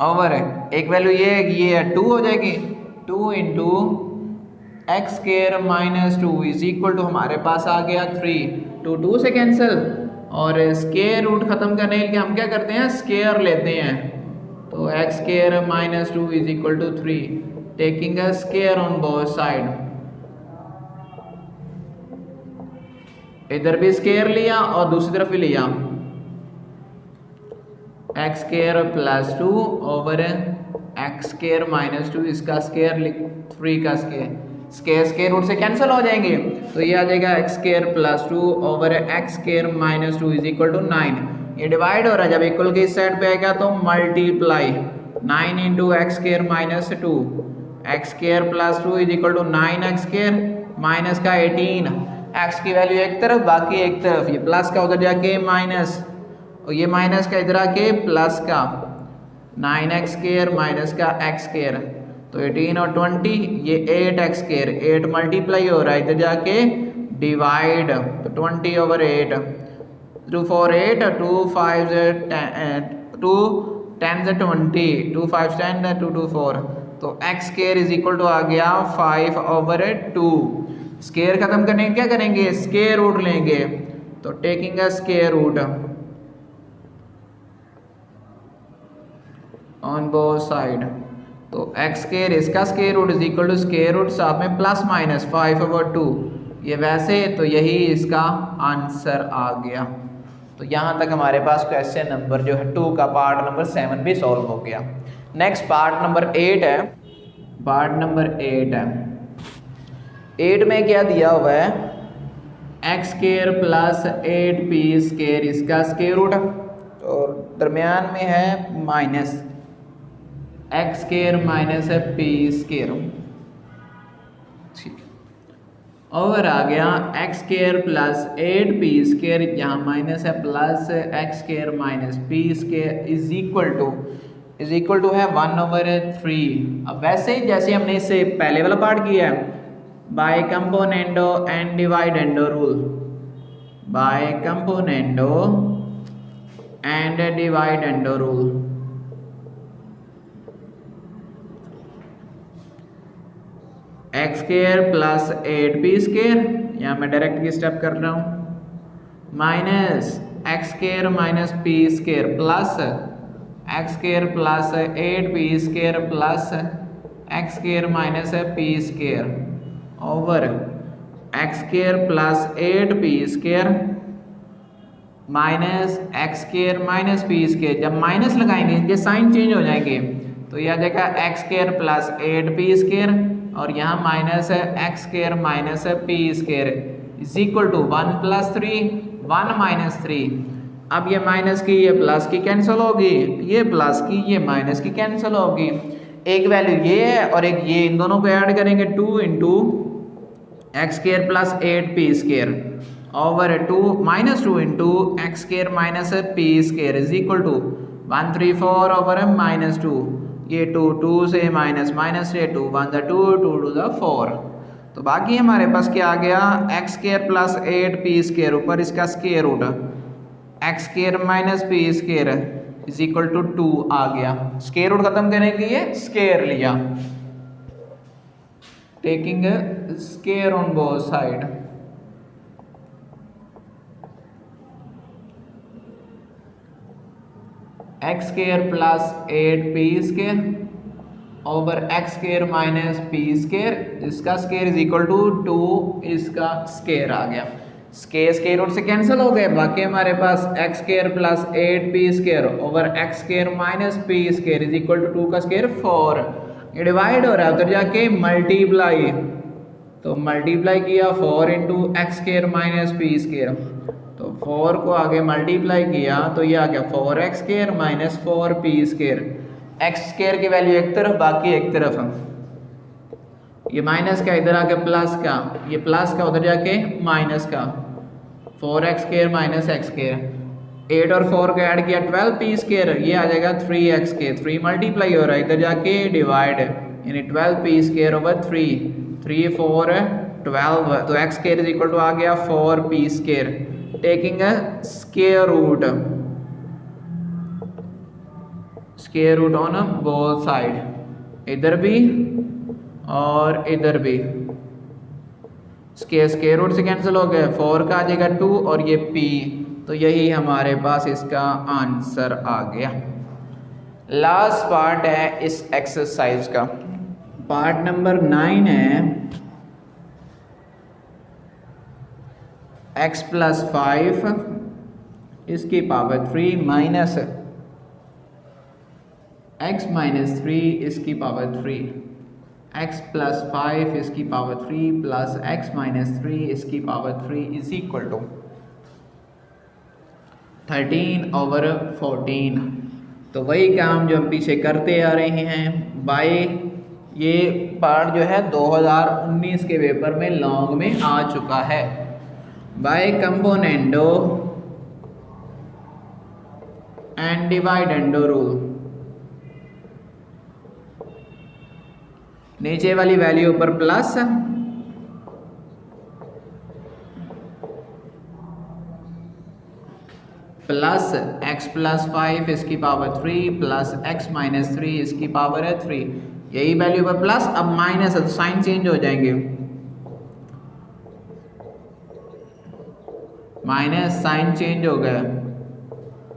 over एक वैल्यू ये 2 हो जाएगी, 2 into X square minus 2 is equal to, हमारे पास आ गया 3, 2 से कैंसिल, और स्क्वायर रूट खत्म करने के लिए हम क्या करते हैं स्क्वायर लेते हैं, तो X square minus 2 is equal to 3, taking a square on both side, इधर भी स्क्वायर लिया और दूसरी तरफ भी लिया, X square plus 2 over X square minus 2, इसका स्क्वायर 3 का स्क्वायर रूट से कैंसिल हो जाएंगे, तो ये आ जाएगा X square plus 2 over X square minus 2 is equal to 9, ये डिवाइड हो रहा है, जब इक्वल के इस साइड पे आएगा तो multiply, 9 into X square minus 2 X square plus 2 is equal to 9 X square minus का 18, एक्स की वैल्यू एक तरफ बाकी एक तरफ, ये प्लस का उधर जाके माइनस और ये माइनस का इधर आके प्लस का, 9 एक्स स्क्वायर माइनस का एक्स स्क्वायर, तो 18 और 20 ये 8 एक्स स्क्वायर, 8 मल्टीप्लाई हो रहा है, इधर जाके डिवाइड, तो 20 ओवर 8, 2 4 8 2 5 2 10 20, 2 5 10, 2 2 4, तो X square is equal to आ गया 5/2। स्केयर खत्म करने के क्या करेंगे, स्केयर रूट लेंगे, तो taking a square root on both side, तो एक्स स्केयर इसका square root is equal to square root साथ में प्लस माइनस 5/2, ये वैसे तो यही इसका आंसर आ गया। तो यहाँ तक हमारे पास क्वेश्चन नंबर जो है 2 का पार्ट नंबर 7 भी सॉल्व हो गया। नेक्स्ट पार्ट नंबर 8 है। पार्ट नंबर 8 है, 8 में क्या दिया हुआ है, X square plus 8p square इसका स्केयर रूट, और दरमियान में है माइनस एक्स स्केयर माइनस है p स्केयर, ठीक, और आ गया X square plus 8p square, यहाँ माइनस है, plus X square minus p square is equal to है 1/3। अब वैसे ही जैसे हमने इससे पहले वाला पार्ट किया है, by componendo and dividendo rule, by componendo and dividendo rule, X square plus 8p square, यहाँ मैं डायरेक्ट की स्टेप कर रहा हूँ, minus X square minus p square plus X square plus 8p square plus X square minus p square over X square plus 8p square minus X square minus p square. जब minus लगाएंगे ये sign change हो जाएंगे, तो यह आ जाएगा x square plus 8p square, और यहाँ माइनस है X square minus p square is equal to 1 + 3 1 - 3। अब ये माइनस की ये प्लस की कैंसिल होगी, ये प्लस की ये माइनस की कैंसिल होगी, एक वैल्यू ये है और एक ये, इन दोनों को ऐड करेंगे 2 × X square plus 8p square over 2 X square minus p square is equal to 134 over -2, ये 2 से माइनस से 2 1 × 2 2 2 4, तो बाकी हमारे पास क्या आ गया, X square plus 8p square ऊपर इसका square root X square minus p square is equal to 2 आ गया। स्केयर रूट खत्म करने के लिए स्केयर लिया, taking square on both side, X square plus 8p square over X square minus p square, इसका स्केयर इज इक्वल टू 2 इसका square आ गया। स्केयर रूट से कैंसिल हो गए, बाकी हमारे पास X square plus 8p square over X square minus p square is equal to 2 का स्केयर 4, ये डिवाइड हो रहा है, उधर जाके मल्टीप्लाई, तो मल्टीप्लाई किया 4 × X square minus p square, तो 4 को आगे मल्टीप्लाई किया तो ये आ गया 4x square minus 4p square, x square की वैल्यू एक तरफ बाकी एक तरफ, ये माइनस का इधर आके प्लस का, ये प्लस का उधर जाके माइनस का, 4x square minus x square, 8 और 4 को ऐड किया 12p स्केयर, ये आ जाएगा 3x स्केयर, 3 मल्टीप्लाई हो रहा है इधर जाके डिवाइड, यानी 12p स्केयर ओवर 3 3 4 12, तो x square is equal to आ गया 4p square, taking a square root on both side, इधर भी और इधर भी, स्केयर रूट से कैंसिल हो गए, 4 का आ जाएगा 2 और ये p, तो यही हमारे पास इसका आंसर आ गया। लास्ट पार्ट है इस एक्सरसाइज का, पार्ट नंबर 9 है, x + 5 इसकी पावर 3 माइनस x - 3 इसकी पावर 3, x + 5 इसकी पावर 3 प्लस x - 3 इसकी पावर 3 इज इक्वल टू 13/14। तो वही काम जो हम पीछे करते आ रहे हैं बाय, ये पार्ट जो है 2019 के पेपर में लॉन्ग में आ चुका है, by componendo and dividendo rule, नीचे वाली वैल्यू ऊपर प्लस प्लस एक्स प्लस 5 इसकी पावर 3 प्लस एक्स माइनस 3 इसकी पावर है 3। यही वैल्यू पर प्लस, अब माइनस है तो साइन चेंज हो जाएंगे, माइनस साइन चेंज हो गया,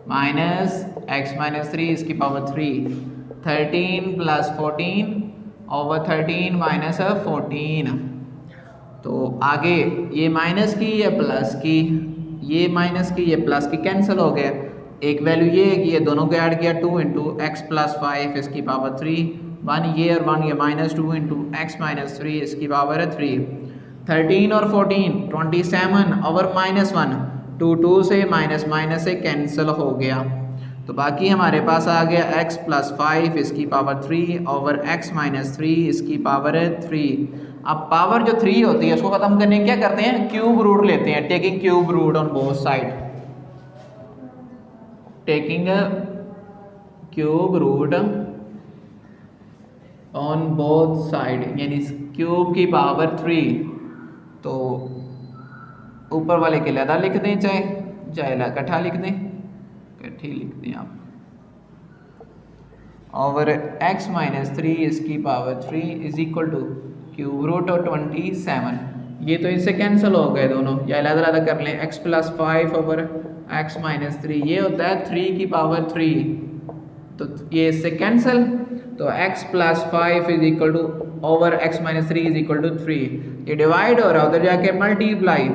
माइनस एक्स माइनस 3 इसकी पावर 3, 13 प्लस 14 ओवर 13 माइनस 14। तो आगे ये माइनस की या प्लस की, ये माइनस की ये प्लस की कैंसिल हो गया। एक वैल्यू ये है कि ये दोनों को ऐड किया 2 इंटू एक्स प्लस 5 इसकी पावर 3, 1 ये और 1 ये माइनस 2 इंटू एक्स माइनस 3 इसकी पावर है 3। 13 और 14 27 ओवर माइनस 1, 2 से माइनस माइनस से कैंसिल हो गया। तो बाकी हमारे पास आ गया x प्लस 5 इसकी पावर 3 ओवर x माइनस 3 इसकी पावर है 3। अब पावर जो 3 होती है उसको खत्म करने क्या करते हैं, क्यूब रूट लेते हैं, taking cube root on both side, taking cube root on both side, यानी क्यूब की पावर 3। तो ऊपर वाले के लदा लिख दें, चाहे इकट्ठा लिख दें, इकट्ठी लिख दें आप, ओवर x माइनस 3 इसकी power 3 is equal to cube root और 27। ये तो इससे कैंसिल हो गए दोनों, या अलग कर लें, x plus 5 over x minus 3 ये होता है 3 की पावर 3, तो ये इससे कैंसिल, तो x plus 5 is equal to over x minus 3 is equal to 3, ये डिवाइड हो रहा है, उधर जाके मल्टीप्लाई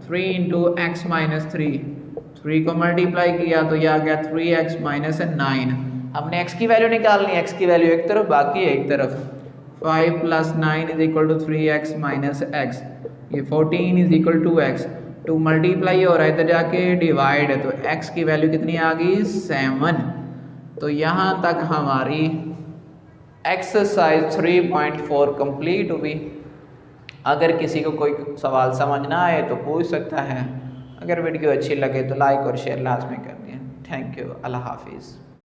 3 इंटू एक्स माइनस 3 को मल्टीप्लाई किया तो ये आ गया 3x माइनस 9। हमने x की वैल्यू निकालनी है, x की वैल्यू एक तरफ बाकी है एक तरफ, 5 plus 9 is equal to 3x minus x, ये 14 is equal to x, 2 multiply हो रहा है इधर जाके डिवाइड है, तो x की वैल्यू कितनी आ गई 7। तो यहाँ तक हमारी एक्सरसाइज 3.4 कंप्लीट हुई। अगर किसी को कोई सवाल समझ ना आए तो पूछ सकता है, अगर वीडियो अच्छी लगे तो लाइक और शेयर लाजमी कर दें। थैंक यू, अल्लाह हाफिज़।